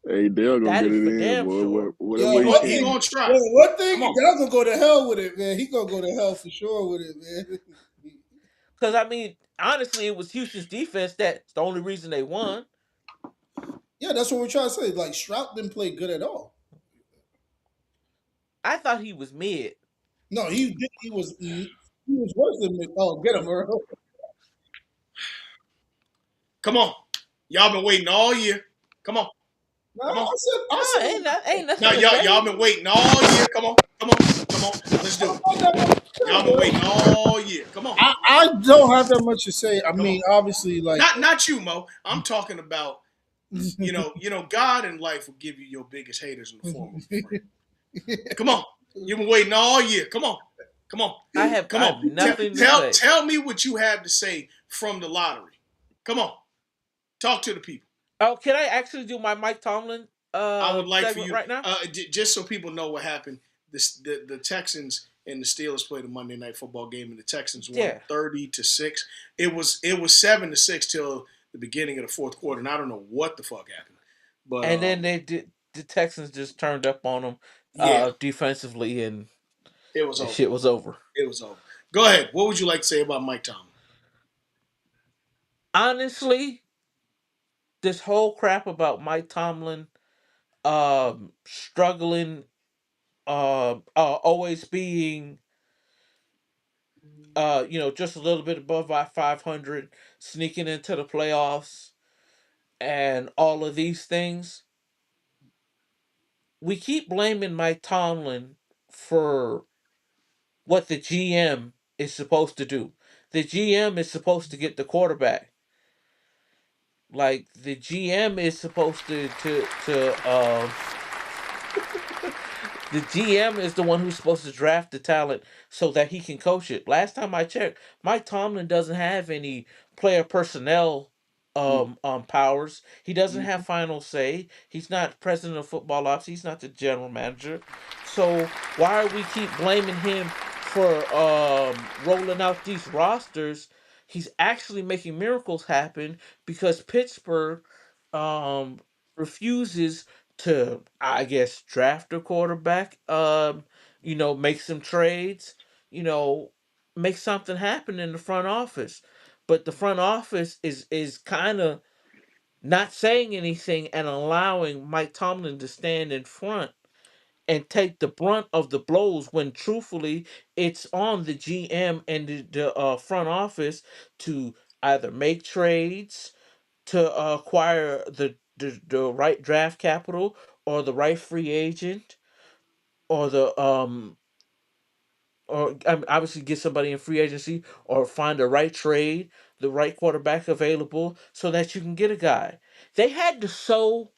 hey, Dale gonna That get is it for in, damn boy. sure. Yo, Whatever He he gonna, one he say. thing, gonna try. yo, one thing, Come on. Dell gonna go to hell with it, man. He gonna go to hell for sure with it, man. Because I mean, honestly, it was Houston's defense that's the only reason they won. Yeah, that's what we're trying to say. Like Stroud didn't play good at all. I thought he was mid. No, he did. He was worse than me. Oh, get him, Earl. Come on. Y'all been waiting all year. Come on. No, Come on. No, I ain't Now nothing to y'all say. been waiting all year. Come on. Come on. Come on. Let's do it. don't have that much to Y'all say, been Earl. waiting all year. Come on. I don't have that much to say. I Come on. mean, obviously, like, Not you, Mo. I'm talking about God in life will give you your biggest haters in the form of a friend. Come on. You've been waiting all year. Come on. Come on. I have Come I on. have Tell nothing to tell say. tell me what you have to say from the lottery. Come on. Talk to the people. Oh, can I actually do my Mike Tomlin I would like for segment you, right now? just so people know what happened. The Texans and the Steelers played a Monday Night Football game, and the Texans won Yeah. 30-6. It was 7-6 till the beginning of the fourth quarter, and I don't know what the fuck happened, but And then the Texans just turned up on them yeah, defensively, and it was that over. shit was over. It was over. Go ahead. What would you like to say about Mike Tomlin? Honestly, this whole crap about Mike Tomlin struggling, always being just a little bit above our 500, sneaking into the playoffs, and all of these things. We keep blaming Mike Tomlin for what the GM is supposed to do. The GM is supposed to get the quarterback. Like the GM is supposed the GM is the one who's supposed to draft the talent so that he can coach it. Last time I checked, Mike Tomlin doesn't have any player personnel powers. He doesn't have final say. He's not president of football ops. He's not the general manager. So why are we keep blaming him for rolling out these rosters? He's actually making miracles happen because Pittsburgh um refuses to, I guess, draft a quarterback, make some trades, you know, make something happen in the front office. But the front office is kind of not saying anything and allowing Mike Tomlin to stand in front and take the brunt of the blows when truthfully it's on the GM and the front office to either make trades to acquire the right draft capital or the right free agent or the or obviously get somebody in free agency or find the right trade, the right quarterback available so that you can get a guy. They had to sew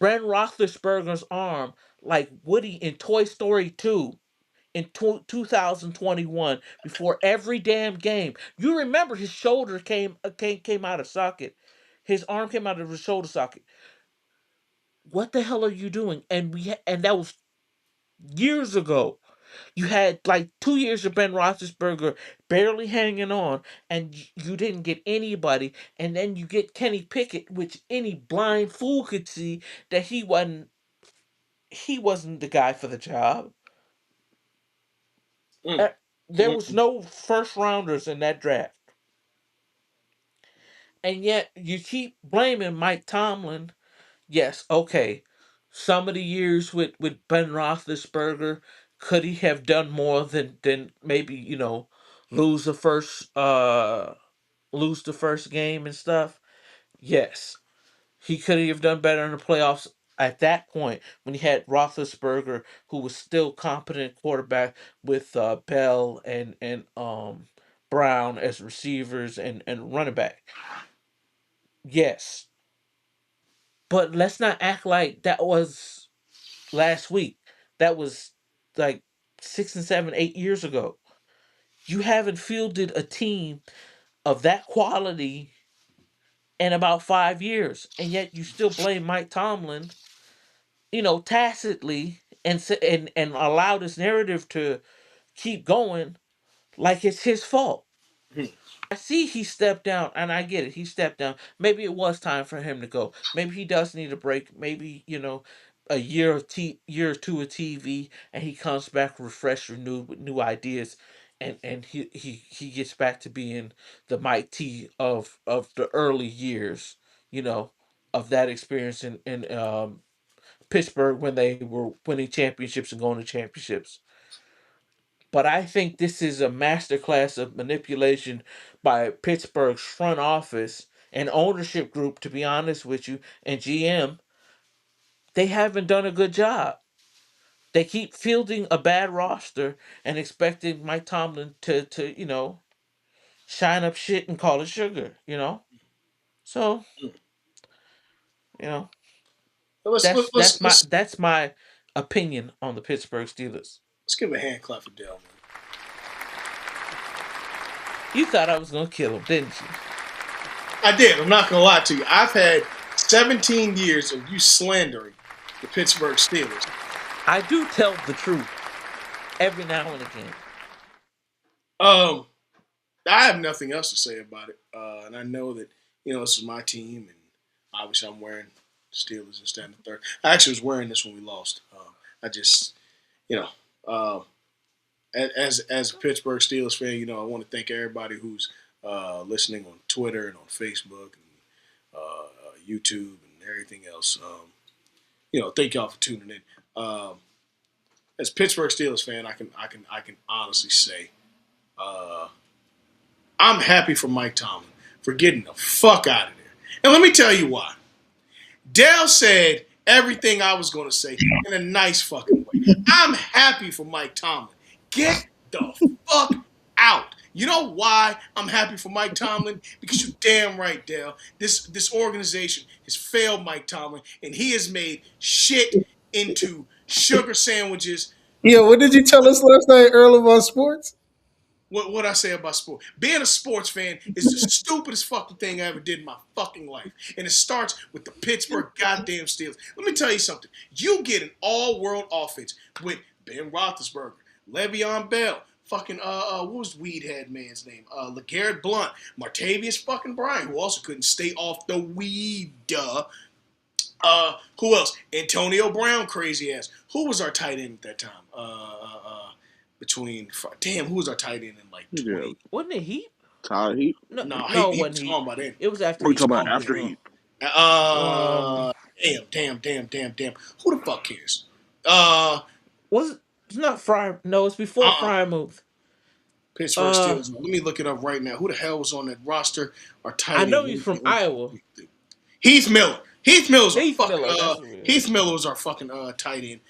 Brent Roethlisberger's arm like Woody in Toy Story 2 in 2021 before every damn game. You remember his shoulder came out of socket. His arm came out of his shoulder socket. What the hell are you doing? And that was years ago. You had like 2 years of Ben Roethlisberger barely hanging on, and you didn't get anybody. And then you get Kenny Pickett, which any blind fool could see that he wasn't the guy for the job. Mm, Uh, There mm, was mm. no first rounders in that draft, and yet you keep blaming Mike Tomlin. Yes, okay. Some of the years with Ben Roethlisberger, could he have done more than maybe lose the first uh lose the first game and stuff? Yes, he could have done better in the playoffs at that point when he had Roethlisberger, who was still competent quarterback with Bell and Brown as receivers and running back. Yes, but let's not act like that was last week. That was like 6 and 7, 8 years ago. You haven't fielded a team of that quality in about 5 years, and yet you still blame Mike Tomlin, tacitly and allow this narrative to keep going like it's his fault. Mm. I see he stepped down, and I get it. He stepped down. Maybe it was time for him to go. Maybe he does need a break. Maybe a year or two of TV, and he comes back refreshed, renewed with new ideas, and he gets back to being the Mike T of the early years, you know, of that experience in Pittsburgh when they were winning championships and going to championships. But I think this is a masterclass of manipulation by Pittsburgh's front office and ownership group, to be honest with you, and GM. They haven't done a good job. They keep fielding a bad roster and expecting Mike Tomlin to shine up shit and call it sugar. So, you know, Well, Let's let, that's let's that's my let's that's my opinion on the Pittsburgh Steelers. let's give a hand clap for Dell, man. You thought I was gonna kill him, didn't you? I did. I'm not gonna lie to you. I've had 17 years of you slandering the Pittsburgh Steelers. I do tell the truth every now and again. Um, I have nothing else to say about it, and I know that this is my team, and obviously I'm wearing Steelers and standing third. I actually was wearing this when we lost. I just, you know, uh, as a Pittsburgh Steelers fan, I want to thank everybody who's listening on Twitter and on Facebook and YouTube and everything else. Thank y'all for tuning in. As a Pittsburgh Steelers fan, I can honestly say I'm happy for Mike Tomlin for getting the fuck out of there. And let me tell you why. Dale said everything I was going to say in a nice fucking way. I'm happy for Mike Tomlin. Get the fuck out. You know why I'm happy for Mike Tomlin? Because you're damn right, Dale. This organization has failed Mike Tomlin, and he has made shit into sugar sandwiches. Yeah, what did you tell us last night, Earl, about sports? What I say about sport? Being a sports fan is the stupidest fucking thing I ever did in my fucking life, and it starts with the Pittsburgh goddamn Steelers. Let me tell you something. You get an all-world offense with Ben Roethlisberger, Le'Veon Bell, fucking what was Weedhead man's name? LeGarrette Blount, Martavius fucking Bryant, who also couldn't stay off the weed. Who else? Antonio Brown, crazy ass. Who was our tight end at that time? Who was our tight end in like Yeah, 20? Wasn't it Heat? Ty Heat. No, No, no, it he wasn't was Heat. talking about him. It was after What are you Heat. talking Oh, about after Heat? Um, damn. Who the fuck cares? was it? It's not Fry. No, it's before Uh-uh. Frymouth. Pittsburgh Uh, Steelers. Let me look it up right now. Who the hell was on that roster? Our I tight know end. he's from Iowa. Heath Miller. Heath Miller's our Heath fucking. Miller. That's what it is. Heath Miller was our fucking tight end.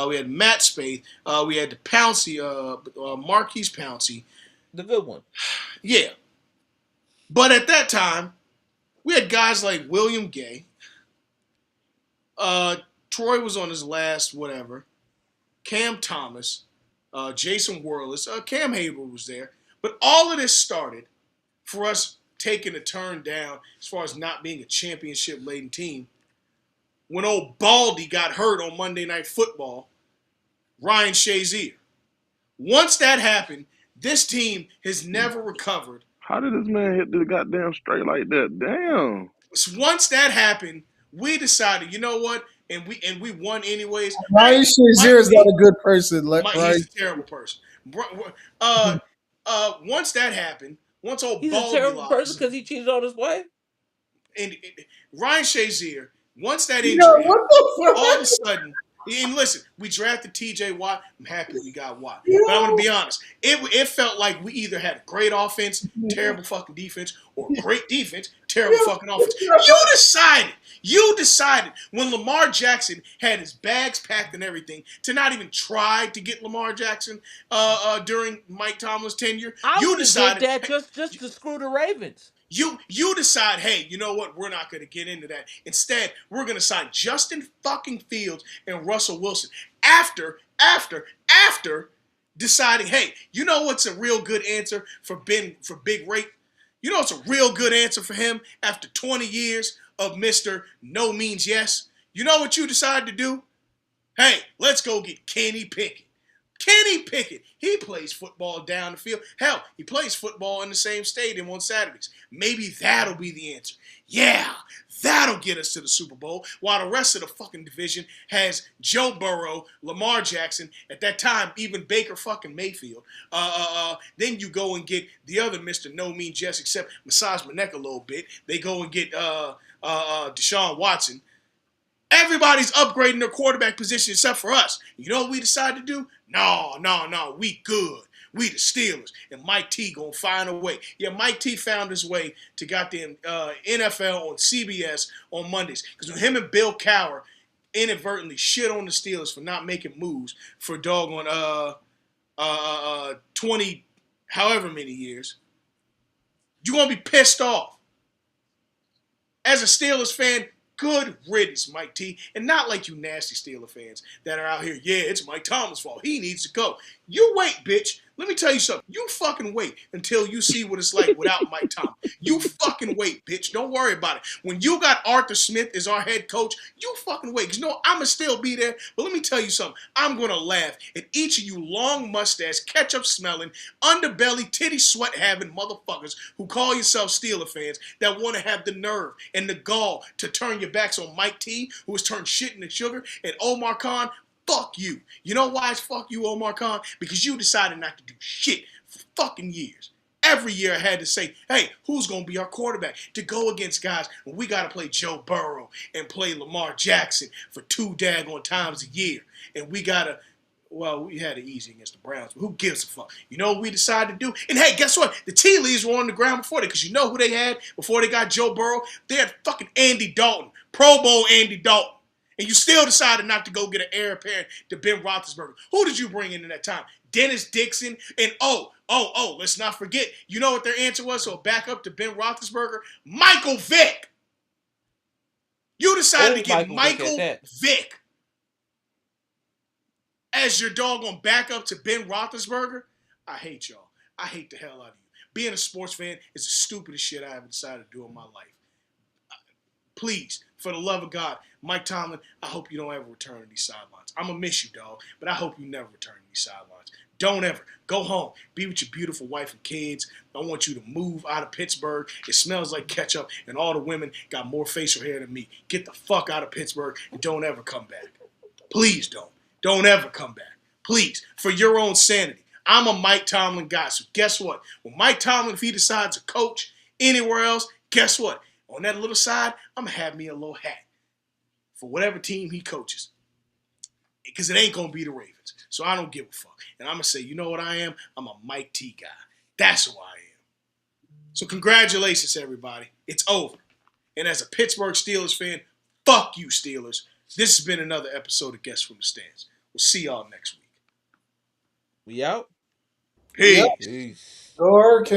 We had Matt Spaeth. We had the Pouncey, Marquise Pouncey. The good one. Yeah, but at that time, we had guys like William Gay. Troy was on his last whatever. Cam Thomas, Jason Worless, Cam Hayward was there. But all of this started for us taking a turn down as far as not being a championship-laden team when old Baldy got hurt on Monday Night Football, Ryan Shazier. Once that happened, this team has never recovered. How did this man hit the goddamn straight like that? Damn. So once that happened, we decided, you know what? And we won anyways. Ryan Shazier is not a good person. He's a terrible person. Once that happened, once old He's a Baldy terrible person lost, because he cheated on his wife. and Ryan Shazier, once that Yo, injury what happened, the all of fuck? a sudden, and listen, we drafted T.J. Watt. I'm happy we got Watt, Yo. but I'm gonna be honest. It felt like we either had a great offense, terrible fucking defense, or great defense, terrible fucking offense. You decided when Lamar Jackson had his bags packed and everything to not even try to get Lamar Jackson during Mike Tomlin's tenure. I You would have did decided that just to screw the Ravens. you decide, hey, you know what? We're not going to get into that. Instead, we're going to sign Justin fucking Fields and Russell Wilson after deciding, hey, you know what's a real good answer for Big Rate? You know what's a real good answer for him after 20 years of Mr. No Means Yes? You know what you decided to do? Hey, let's go get Kenny Pickett. Kenny Pickett, he plays football down the field. Hell, he plays football in the same stadium on Saturdays. Maybe that'll be the answer. Yeah, that'll get us to the Super Bowl, while the rest of the fucking division has Joe Burrow, Lamar Jackson, at that time, even Baker fucking Mayfield. Then you go and get the other Mr. No Means Yes, except massage my neck a little bit. They go and get Deshaun Watson. Everybody's upgrading their quarterback position except for us. You know what we decided to do? No, we good. We the Steelers. And Mike T gonna find a way. Yeah, Mike T found his way to goddamn NFL on CBS on Mondays. Because when him and Bill Cowher inadvertently shit on the Steelers for not making moves for doggone 20 however many years, you're gonna be pissed off. As a Steelers fan, good riddance, Mike T. And not like you nasty Steeler fans that are out here, yeah, it's Mike Tomlin's fault. He needs to go. You wait, bitch. Let me tell you something. You fucking wait until you see what it's like without Mike Tomlin. You fucking wait, bitch. Don't worry about it. When you got Arthur Smith as our head coach, you fucking wait. Because, you know, I'm going to still be there. But let me tell you something. I'm going to laugh at each of you long mustache, ketchup-smelling, underbelly, titty-sweat-having motherfuckers who call yourself Steeler fans that want to have the nerve and the gall to turn your backs on Mike T, who has turned shit into sugar, and Omar Khan. Fuck you. You know why it's fuck you, Omar Khan? Because you decided not to do shit for fucking years. Every year I had to say, hey, who's going to be our quarterback? To go against guys when we got to play Joe Burrow and play Lamar Jackson for 2 daggone times a year. And we got to, well, we had it easy against the Browns, but who gives a fuck? You know what we decided to do? And hey, guess what? The tea leaves were on the ground before that, because you know who they had before they got Joe Burrow? They had fucking Andy Dalton, Pro Bowl Andy Dalton. And you still decided not to go get an heir apparent to Ben Roethlisberger. Who did you bring in at that time? Dennis Dixon. And, oh, let's not forget. You know what their answer was? So back up to Ben Roethlisberger, Michael Vick. You decided to Old get Michael Vick at Michael that. Vick as your doggone backup to Ben Roethlisberger. I hate y'all. I hate the hell out of you. Being a sports fan is the stupidest shit I ever decided to do in my life. Please, for the love of God, Mike Tomlin, I hope you don't ever return to these sidelines. I'm going to miss you, dog, but I hope you never return to these sidelines. Don't ever. Go home. Be with your beautiful wife and kids. I want you to move out of Pittsburgh. It smells like ketchup, and all the women got more facial hair than me. Get the fuck out of Pittsburgh and don't ever come back. Please don't. Don't ever come back. Please, for your own sanity. I'm a Mike Tomlin guy, so guess what? When Mike Tomlin, if he decides to coach anywhere else, guess what? On that little side, I'm going to have me a little hat for whatever team he coaches. Because it ain't going to be the Ravens. So I don't give a fuck. And I'm going to say, you know what I am? I'm a Mike T guy. That's who I am. So congratulations, everybody. It's over. And as a Pittsburgh Steelers fan, fuck you, Steelers. This has been another episode of Guests from the Stands. We'll see y'all next week. We out? Peace. Yep. Peace. Go Hurricanes.